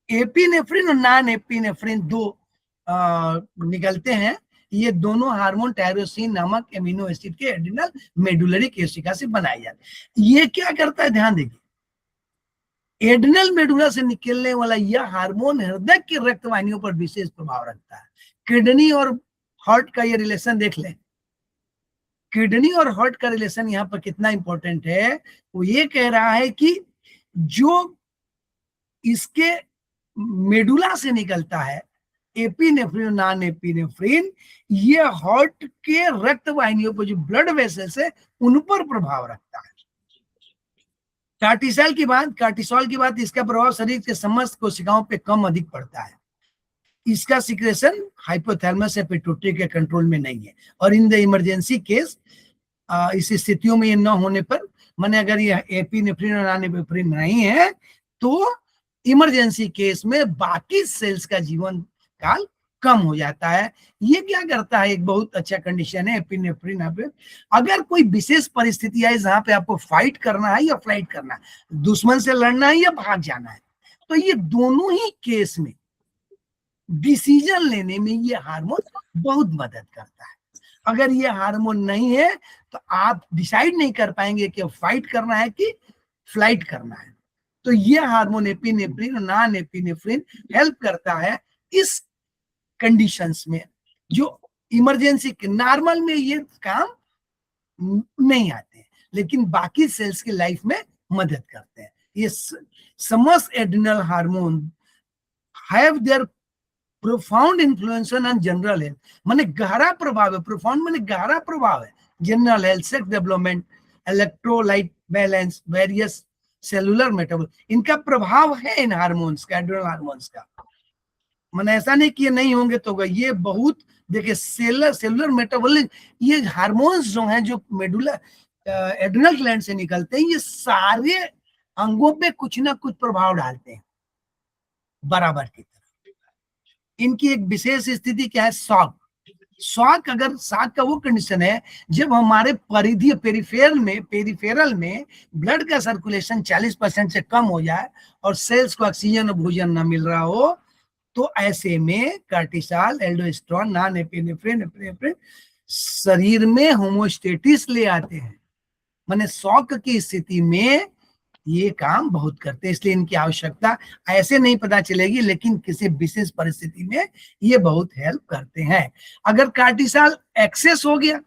एपिनेफ्रिन और नॉन एपिनेफ्रिन दो निकलते हैं। ये दोनों हार्मोन टायरोसिन नामक एमिनो एसिड के एड्रिनल मेडुलरी कोशिका से बनाए जाते हैं। ये क्या करता है? ध्यान देखिए, एड्रिनल मेडुला से निकलने वाला यह हार्मोन हृदय की रक्तवाहिनियों पर विशेष प्रभाव रखता है। किडनी और हार्ट का ये रिलेशन देख लें। किडनी और हार्ट का रिलेशन यहाँ पर कितना इंपॉर्टेंट है, वो ये कह रहा है कि जो इसके मेडुला से निकलता है एपिनेफ्रिन, नॉन एपिनेफ्रिन, ये हार्ट के रक्त वाहिनियों पर जो ब्लड वेसल्स है उन पर प्रभाव रखता है। कार्टिसोल की बात इसका प्रभाव शरीर के समस्त कोशिकाओं पे कम अधिक पड़ता है। इसका सिक्रेशन हाइपोथैलेमस या पिट्यूटरी के कंट्रोल में नहीं है। और इन द इमरजेंसी केस, इस स्थितियों में ये न होने पर, माने अगर ये एपिनेफ्रिन और नॉन एपिनेफ्रिन नहीं है तो इमरजेंसी केस में बाकी सेल्स का जीवन काल कम हो जाता है। ये क्या करता है, एक बहुत अच्छा कंडीशन है एपिनेफ्रिन। यहाँ पे अगर कोई विशेष परिस्थिति है जहां पे आपको फाइट करना है या फ्लाइट करना है, दुश्मन से लड़ना है या भाग जाना है, तो ये दोनों ही केस में डिसीजन लेने में ये हार्मोन बहुत मदद करता है। अगर ये हार्मोन नहीं है तो आप डिसाइड नहीं कर पाएंगे कि फाइट करना है कि फ्लाइट करना है। तो ये हार्मोन एपिनेफ्रिन और नॉन एपिनेफ्रिन हेल्प करता है इस कंडीशंस में जो इमरजेंसी के, नॉर्मल में ये काम नहीं आते हैं लेकिन बाकी सेल्स की लाइफ में मदद करते हैं। ये समस्त adrenal hormone have their profound influence on general health, माने गहरा प्रभाव है, प्रोफाउंड माने गहरा प्रभाव है general health, sex development, electrolyte balance, various cellular metabolism, इनका प्रभाव है इन हार्मोन्स का, एड्रिनल हार्मोन्स का। माने ऐसा नहीं कि ये नहीं होंगे तो ये बहुत, देखिए सेलुलर मेटाबॉलिज्म, ये हार्मोन्स जो हैं जो मेडुला एड्रिनल ग्लैंड से निकलते हैं, ये सारे अंगों पे कुछ ना कुछ प्रभाव डालते हैं बराबर की तरह। इनकी एक विशेष स्थिति क्या है, शॉक। अगर शॉक का वो कंडीशन है जब हमारे परिधीय पेरिफेरल में ब्लड का सर्कुलेशन 40% से कम हो जाए और सेल्स को ऑक्सीजन और भोजन न मिल रहा हो, तो ऐसे में cortisol, aldosterone, non epinephrine, epinephrine शरीर में होमोस्टेटिस ले आते हैं। माने शॉक की स्थिति में ये काम बहुत करते हैं, इसलिए इनकी आवश्यकता ऐसे नहीं पता चलेगी लेकिन किसी विशेष परिस्थिति में ये बहुत हेल्प करते हैं। अगर कार्टिसोल एक्सेस हो गया,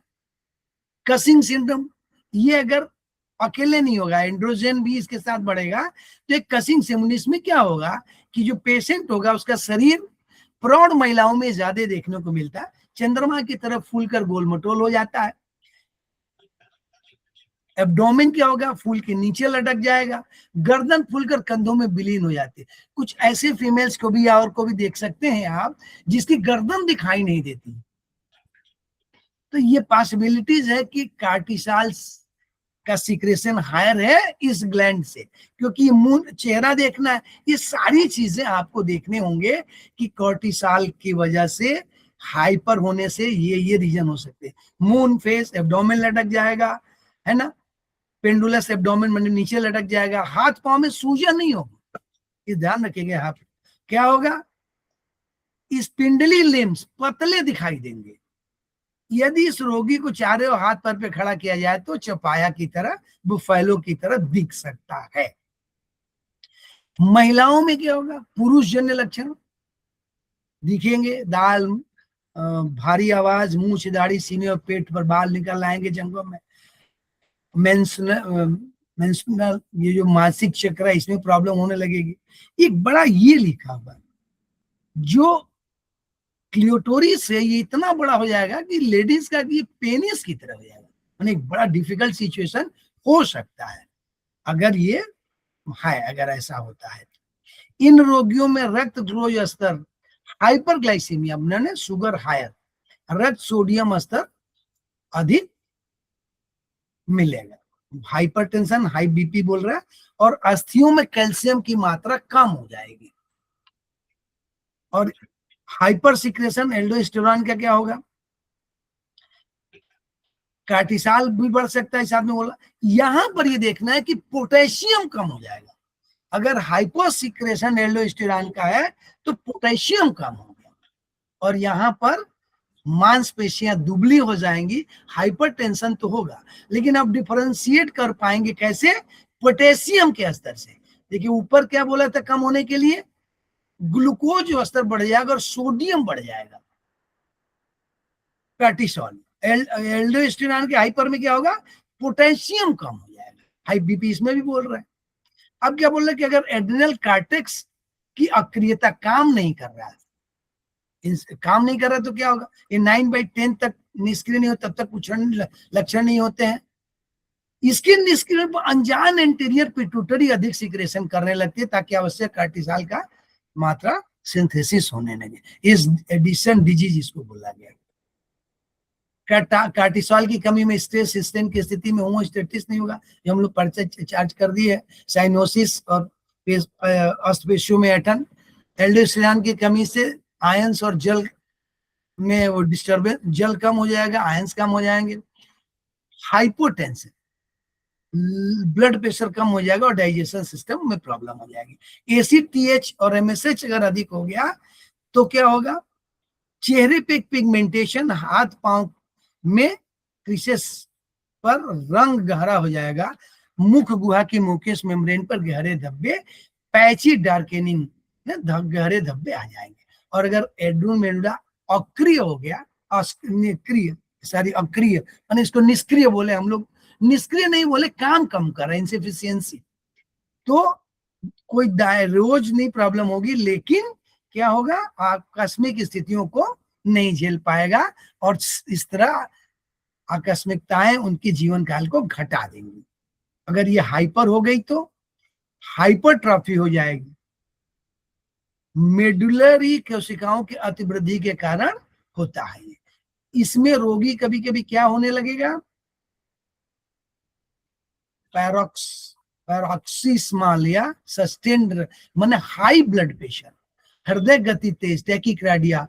कसिंग सिंड्रोम, ये अगर अकेले नहीं होगा, एंड्रोजन भी इसके साथ बढ़ेगा, तो एक कसिंग सिंड्रोम, इसमें क्या होगा कि जो पेशेंट होगा उसका शरीर प्रौढ़ महिलाओं में ज्यादा देखने को मिलता है, चंद्रमा की तरफ फूलकर गोलमटोल हो जाता है। एब्डोमेन क्या होगा, फूल के नीचे लटक जाएगा, गर्दन फूलकर कंधों में विलीन हो जाती है। कुछ ऐसे फीमेल्स को भी और को भी देख सकते हैं आप जिसकी गर्दन दिखाई नहीं देती। तो ये पॉसिबिलिटीज है कि कार्टिसोल का सीक्रेशन हायर है इस ग्लैंड से, क्योंकि मुंह, चेहरा देखना है, ये सारी चीजें आपको देखने होंगे कि कार्टिसोल की वजह से हाइपर होने से ये रीजन हो सकते हैं। मून फेस, एब्डोमेन लटक जाएगा, है ना, पेंडुलस एब्डोमेन मतलब नीचे लटक जाएगा, हाथ पांव में सूजन नहीं होगी, ये ध्यान रखिएगा। हाथ क्या होगा, स्पिंडली लिम्स, पतले दिखाई देंगे। यदि इस रोगी को चारों हाथ पैर पे खड़ा किया जाए तो चपाया की तरह, बुफैलो की तरह दिख सकता है। महिलाओं में क्या होगा, पुरुष जन्य लक्षण दिखेंगे, दाल, भारी आवाज, मुंह से दाढ़ी, सीने और पेट पर बाल निकल आएंगे जंघों में। मेंस्ट्रुअल ये जो मासिक चक्र है इसमें प्रॉब्लम होने लगेगी। एक बड़ा ये लिखा हुआ जो क्लियोटोरिस है, ये इतना बड़ा हो जाएगा कि लेडीज का ये पेनिस की तरह हो जाएगा। यानी एक बड़ा डिफिकल्ट सिचुएशन हो सकता है अगर ये है, अगर ऐसा होता है। इन रोगियों में रक्त ग्लूकोज स्तर, हाइपरग्लाइसीमिया माने शुगर हायर, रक्त सोडियम स्तर अधिक मिलेगा, हाइपरटेंशन, हाई बीपी बोल रहा है, और अस्थियों में कैल्शियम की मात्रा कम हो जाएगी। और हाइपर सिक्रेशन एल्डोस्टेरोन का क्या होगा, कार्टिसोल भी बढ़ सकता है साथ में बोला। यहां पर ये देखना है कि पोटेशियम कम हो जाएगा। अगर हाइपर सिक्रेशन एल्डोस्टेरोन का है तो पोटेशियम कम हो गया और यहाँ पर मांसपेशियां दुबली हो जाएंगी। हाइपरटेंशन तो होगा लेकिन आप डिफरेंशिएट कर पाएंगे कैसे, पोटेशियम के स्तर से। देखिए ऊपर क्या बोला था, कम होने के लिए ग्लूकोज स्तर बढ़ जाएगा और सोडियम बढ़ जाएगा। कार्टिसोल। एल्डोस्टेरोन के हाइपर में क्या होगा, पोटेशियम कम हो जाएगा, हाई बीपी इसमें भी बोल रहा है। अब क्या बोल रहे हैं कि अगर एड्रिनल कार्टेक्स की अक्रियता काम नहीं कर रहा है, काम नहीं कर रहा तो क्या होगा, ये 9/10 तक निष्क्रिय नहीं हो, तब तक कुछ लक्षण नहीं होते हैं। इसके निष्क्रिय पर अनजान एंटीरियर पिट्यूटरी अधिक सिक्रेशन करने लगती है ताकि आवश्यक कार्टिसोल का मात्रा सिंथेसिस होने लगे। इस एडिशन डिजीज इसको बोला गया। कार्टिसोल की कमी में स्ट्रेस सिस्टम की स्थिति में होमोस्टेटिस नहीं होगा, ये हम लोग पर्चा चार्ज कर दिए है। साइनोसिस और अस्तपेशियो में एटन। एल्डोस्टेरोन की कमी से आयंस और जल में वो डिस्टर्बेंस, जल कम हो जाएगा, आयंस कम हो जाएंगे। हाइपोटेंशन, ब्लड प्रेशर कम हो जाएगा और डाइजेशन सिस्टम में प्रॉब्लम हो जाएगी। एसीटीएच और एमएसएच अगर अधिक हो गया तो क्या होगा, चेहरे पे पिगमेंटेशन, हाथ पांव में क्रिसेस पर रंग गहरा हो जाएगा, मुख गुहा की मुकेश मेम्ब्रेन पर गहरे धब्बे, पैची डार्केनिंग, गहरे धब्बे आ जाएंगे। और अगर एड्रेनल मेडुला अक्रिय हो गया, अक्रिय यानी इसको निष्क्रिय बोले हम लोग, निष्क्रिय नहीं बोले, काम कम कर रहा है, इंसफिशियंसी, तो कोई रोज नहीं प्रॉब्लम होगी, लेकिन क्या होगा, आकस्मिक स्थितियों को नहीं झेल पाएगा और इस तरह आकस्मिकताएं उनके जीवन काल को घटा देंगी। अगर ये हाइपर हो गई तो हाइपरट्रॉफी हो जाएगी, मेडुलरी कोशिकाओं की अतिवृद्धि के कारण होता है। इसमें रोगी कभी कभी क्या होने लगेगा, पैरोक्सिस्मालिया, सस्टेन्ड माने हाई ब्लड प्रेशर, हृदय गति तेज, tachycardia,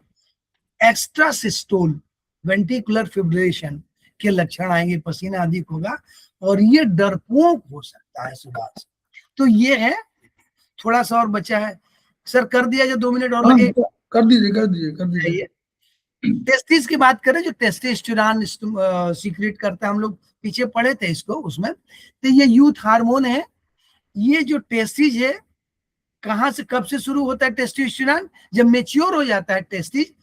extra systole, ventricular fibrillation के लक्षण आएंगे, पसीना अधिक होगा और ये डरपोक हो सकता है सुबह से। तो ये है, थोड़ा सा और बचा है सर, कर दिया जो 2 मिनट और लगे,
कर दीजिए।
टेस्टिस की बात करें, जो टेस्टोस्टेरोन सीक्रेट करता है, हम लोग पीछे पढ़े थे इसको उसमें, तो ये यूथ हार्मोन है। ये जो टेस्टिस है, कहां से कब से शुरू होता है टेस्टोस्टेरोन, जब मेच्योर हो जाता है टेस्टिस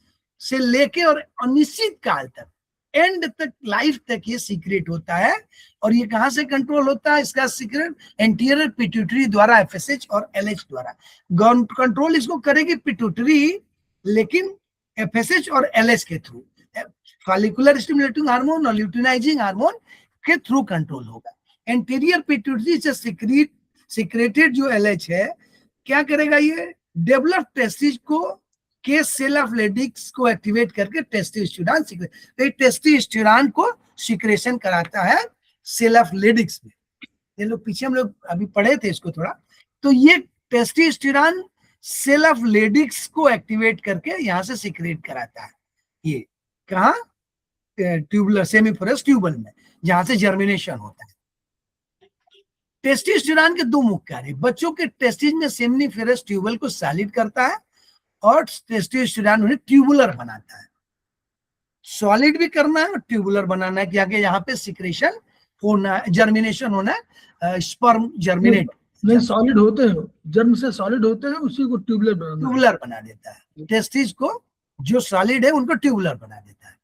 से लेके और अनिश्चित काल तक, एंड तक, लाइफ तक ये सीक्रेट होता है। और ये कहां से कंट्रोल होता है, इसका सीक्रेट एंटीरियर पिट्यूटरी द्वारा, एफएसएच और एलएच द्वारा। कंट्रोल इसको करेगी पिट्यूटरी, लेकिन एफएसएच और एलएच के थ्रू, फॉलिकुलर स्टिमुलेटिंग हार्मोन और ल्यूटिनाइजिंग हार्मोन के थ्रू कंट्रोल होगा। एंटीरियर पिट्यूटरी से सीक्रेटेड जो एलएच है, क्या करेगा, ये डेवलप टेस्टिस को के सेल ऑफ लेडिक्स को एक्टिवेट करके टेस्टोस्टेरोन सीक्रेट, तो टेस्टोस्टेरोन को सीक्रेशन कराता है सेल ऑफ लेडिक्स में। ये लोग पीछे हम लोग अभी पढ़े थे इसको थोड़ा, तो ये टेस्टोस्टेरोन सेल ऑफ लेडिक्स को एक्टिवेट करके यहां से सीक्रेट कराता है। ये कहा, ट्यूबुलर सेमीफेरस ट्यूबल में, जहां से जर्मिनेशन होता है। टेस्टोस्टेरोन के 2 मुख्य कार्य, बच्चों के टेस्टिस में सेमिनिफेरस ट्यूबल को सॉलिड करता है और टेस्टोस्टेरोन उन्हें ट्यूबुलर बनाता है। सॉलिड भी करना है और ट्यूबुलर बनाना है, कि आगे यहाँ पे सिक्रेशन होना है, जर्मिनेशन होना है, स्पर्म जर्मिनेट
नहीं, सॉलिड होते हैं, जर्म से सॉलिड होते हैं, उसी को ट्यूबुलर
बना देता है। टेस्टिस को जो सॉलिड है उनको ट्यूबुलर बना देता है।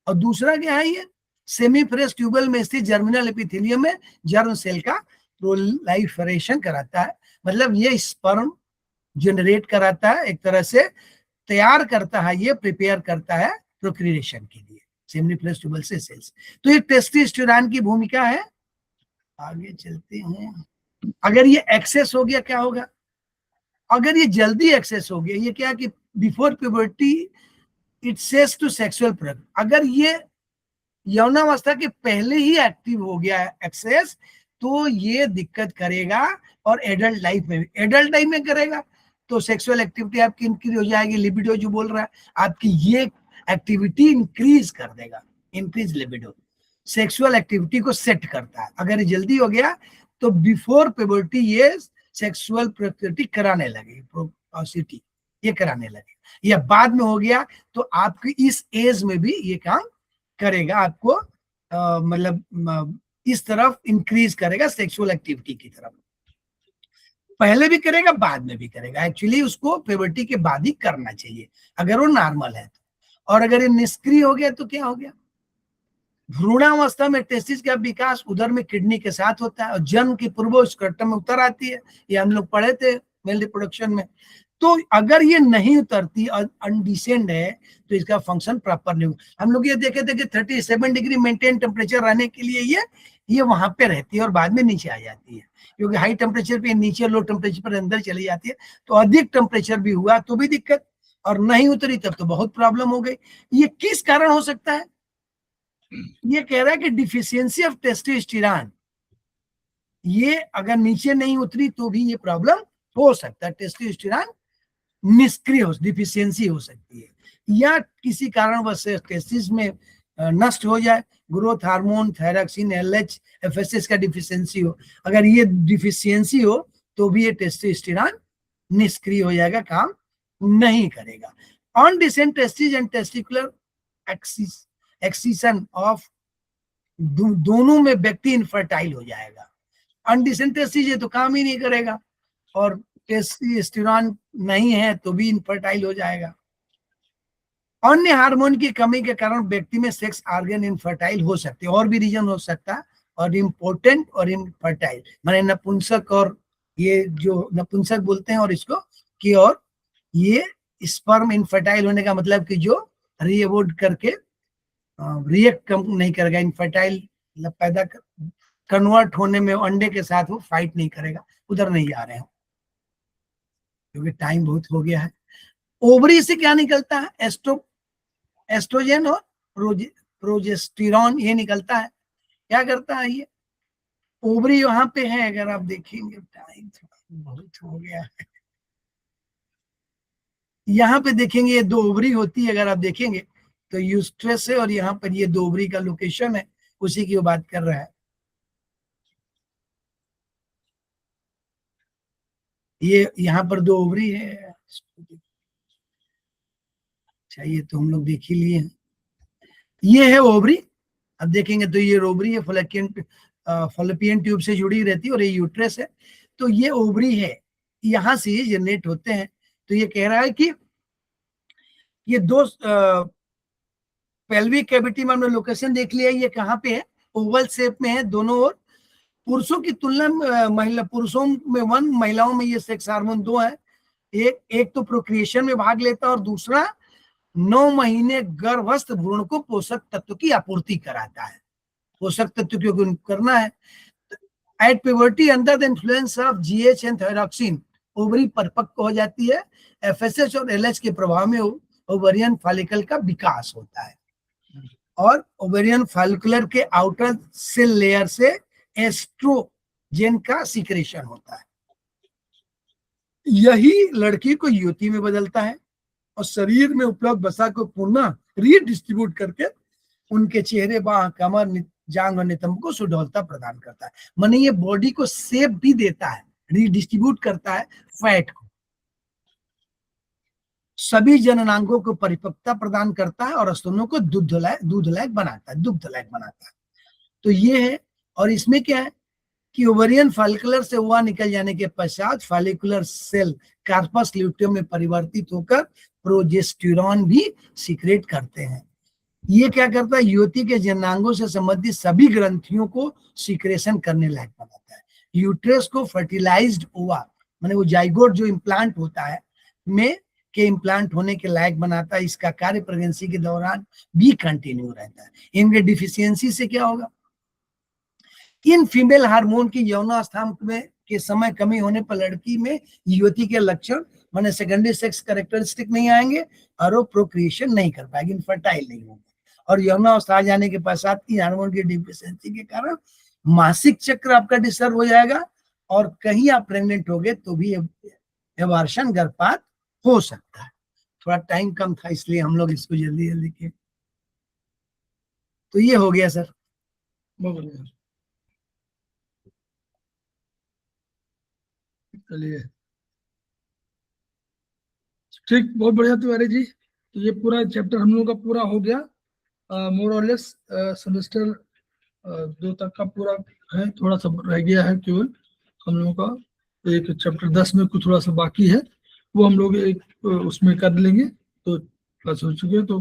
और दूसरा क्या है, ये सेमीफेरस ट्यूबल में स्थित जर्मिनल एपिथेलियम में जर्म सेल का प्रोलाइफरेशन कराता है, मतलब ये स्पर्म जनरेट कराता है, एक तरह से तैयार करता है, ये प्रिपेयर करता है प्रोक्रिएशन के लिए सेमिनिफेरस ट्यूबल से सेल्स। तो ये टेस्टोस्टेरोन की भूमिका है। आगे चलते हैं। अगर ये एक्सेस हो गया क्या होगा, अगर ये जल्दी एक्सेस हो गया, ये क्या कि before puberty it says to sexual product, अगर ये यौनावस्था के पहले ही एक्टिव हो गया है एक्सेस, तो ये दिक्कत करेगा। और एडल्ट लाइफ में भी, एडल्ट लाइफ में करेगा तो सेक्सुअल एक्टिविटी आपकी इंक्रीज हो जाएगी, लिबिडो जो बोल रहा है, आपकी ये एक्टिविटी इंक्रीज कर देगा, इंक्रीज लिबिडो, सेक्सुअल एक्टिविटी को सेट करता है। अगर जल्दी हो गया तो बिफोर प्यूबर्टी ये सेक्सुअल प्रोक्टिविटी कराने लगे, प्रोक्टिविटी ये कराने लगे, या बाद में हो गया तो आपकी इस एज में भी ये काम करेगा, आपको मतलब इस तरफ इंक्रीज करेगा, सेक्सुअल एक्टिविटी की तरफ। पहले भी करेगा, बाद में भी करेगा। एक्चुअली उसको प्यूबर्टी के बाद ही करना चाहिए अगर वो नॉर्मल है। और अगर ये निष्क्रिय हो गया तो क्या हो गया? भ्रूणावस्था में टेस्टिस का विकास उदर में किडनी के साथ होता है और जन्म की पूर्व स्क्रटम में उतर आती है। ये हम लोग पढ़े थे मेल रिप्रोडक्शन में। तो अगर ये नहीं उतरती और अनडिसेंड है तो इसका फंक्शन प्रॉपर नहीं होगा। हम लोग ये देखे थे कि 37 डिग्री मेंटेन टेम्परेचर रहने के लिए ये वहां पे रहती है और बाद में नीचे आ जाती है, क्योंकि हाई टेम्परेचर पे नीचे, लो टेम्परेचर पर अंदर चली जाती है। तो अधिक टेम्परेचर भी हुआ तो भी दिक्कत, और नहीं उतरी तब तो बहुत प्रॉब्लम हो गई। ये किस कारण हो सकता है? ये कह रहा है कि डिफिशियंसी ऑफ टेस्टोस्टेरोन, ये अगर नीचे नहीं उतरी तो भी ये प्रॉब्लम हो सकता है। टेस्टोस्टेरोन निष्क्रिय हो, डिफिशियंसी हो सकती है, या किसी कारणवश टेस्टिस में नष्ट हो जाए, growth hormone, thyroxine, LH, FSS का डिफिशियंसी हो। अगर ये डिफिशियंसी हो तो भी ये टेस्टोस्टेरोन निष्क्रिय हो जाएगा, काम नहीं करेगा। Undescended testis and testicular excision of दोनों में व्यक्ति इनफर्टाइल हो जाएगा। अनडिसेंट टेस्टिस है तो काम ही नहीं करेगा, और टेस्टोस्टेरोन नहीं है तो भी इनफर्टाइल हो जाएगा। अन्य हार्मोन की कमी के कारण व्यक्ति में सेक्स ऑर्गन इनफर्टाइल हो सकते हैं, और भी रीजन हो सकता है, और इम्पोर्टेंट और इनफर्टाइल माने नपुंसक, और ये जो नपुंसक बोलते हैं, और इसको कि और ये स्पर्म इनफर्टाइल होने का मतलब कि जो रिएवोड करके रिएक्ट नहीं करेगा, इनफर्टाइल पैदा कन्वर्ट होने में अंडे के साथ वो फाइट नहीं करेगा। उधर नहीं जा रहे हैं क्योंकि टाइम बहुत हो गया है। ओवरी से क्या निकलता है? एस्ट्रोजन और प्रोजेस्टेरॉन, ये निकलता है। क्या करता है ये? ओवरी वहां पे है, अगर आप देखेंगे, टाइम बहुत हो गया है, यहाँ पे देखेंगे ये 2 ओवरी होती है। अगर आप देखेंगे तो यूस्ट्रस है, और यहाँ पर ये 2 ओवरी का लोकेशन है, उसी की वो बात कर रहा है। ये यहाँ पर 2 ओवरी है। अच्छा, ये तो हम लोग देख ही लिए हैं। ये है ओवरी। अब देखेंगे तो ये ओवरी है, फॉलोपियन ट्यूब से जुड़ी रहती है, और ये यूट्रस है। तो ये ओवरी है, यहां से ये जनरेट होते हैं। तो ये कह रहा है कि ये 2 पेल्विक कैविटी में हमने लोकेशन देख लिया, ये कहाँ पे है? ओवल शेप में है दोनों ओर। पुरुषों की तुलना में पुरुषों में 1, महिलाओं में ये सेक्स हार्मोन 2 है। एक तो प्रोक्रिएशन में भाग लेता है, और दूसरा 9 महीने गर्भस्थ भ्रूण को पोषक तत्व की आपूर्ति कराता है। पोषक तत्व क्योंकि करना है। At puberty under the influence of GH and thyroxine, ovary परिपक्व हो जाती है। एफएसएच और एलएच के प्रभाव में ओवेरियन फॉलिकल का विकास होता है, और ओवेरियन फॉलिकुलर के आउटर सेल लेयर से एस्ट्रोजन का सीक्रेशन होता है। यही लड़की को युवती में बदलता है, और शरीर में उपलब्ध वसा को पुनः रीडिस्ट्रीब्यूट करके उनके चेहरे, बाह, कमर, जांग और नितंब को सुडौलता प्रदान करता है। माने ये बॉडी को शेप भी देता है, रीडिस्ट्रीब्यूट करता है फैट को, सभी जननांगों को परिपक्वता प्रदान करता है, और स्तनों को दुग्ध लायक बनाता है। तो ये है। और इसमें क्या है कि ओवेरियन फॉलिकुलर से ओवा निकल जाने के पश्चात फॉलिकुलर सेल कार्पस ल्यूटियम में परिवर्तित होकर प्रोजेस्टेरॉन भी सीक्रेट करते हैं। ये क्या करता है? युवती के जननांगों से संबंधित सभी ग्रंथियों को सीक्रेशन करने लायक बनाता है। यूट्रस को फर्टिलाइज्ड ओवा माने वो जाइगोट जो इम्प्लांट होता है में के इम्प्लांट होने के लायक बनाता है। इसका कार्य प्रेगनेंसी के दौरान भी कंटिन्यू रहता है। इनके डिफिशियंसी से क्या होगा? इन फीमेल हार्मोन की यौनावस्था में के समय कमी होने पर लड़की में युवती के लक्षण माने सेकेंडरी सेक्स कैरेक्टरिस्टिक नहीं आएंगे, और वो प्रोक्रिएशन नहीं कर पाएगी, इनफर्टाइल नहीं होगी। और यौनावस्था आ जाने के पश्चात इन हार्मोन की डिफिशियंसी के कारण मासिक चक्र आपका डिस्टर्ब हो जाएगा, और कहीं आप प्रेग्नेंट हो गए तो भी एबॉर्शन, गर्भपात हो सकता है। थोड़ा टाइम कम था इसलिए हम लोग इसको जल्दी जल्दी किए। तो ये हो गया सर।
बहुत बढ़िया, चलिए ठीक, बहुत बढ़िया तिवारी जी। तो ये पूरा चैप्टर हम लोग का पूरा हो गया, मोर और लेस सेमेस्टर 2 तक का पूरा है। थोड़ा सा रह गया है केवल हम लोगों का, एक चैप्टर 10 में कुछ थोड़ा सा बाकी है, वो हम लोग एक उसमें कर लेंगे। तो क्लास हो चुके हैं, तो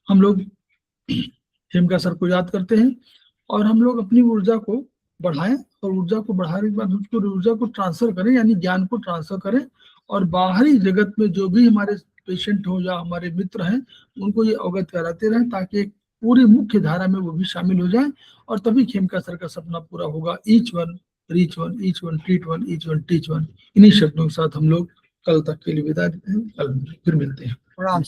हम लोग हेमका सर को याद करते हैं और हम लोग अपनी ऊर्जा को बढ़ाएं और ऊर्जा को बढ़ाने के बाद उसको ऊर्जा को ट्रांसफर करें, यानी ज्ञान को ट्रांसफर करें और बाहरी जगत में जो भी हमारे पेशेंट हो या हमारे मित्र हैं उनको ये अवगत कराते रहें ताकि एक पूरी मुख्य धारा में वो भी शामिल हो जाए और तभी खेमका सर का सपना पूरा होगा। Each one reach one, each one treat one, each one teach one. इन्हीं शब्दों के साथ हम लोग कल तक के लिए विदा देते हैं, कल फिर मिलते हैं।
प्रणाम।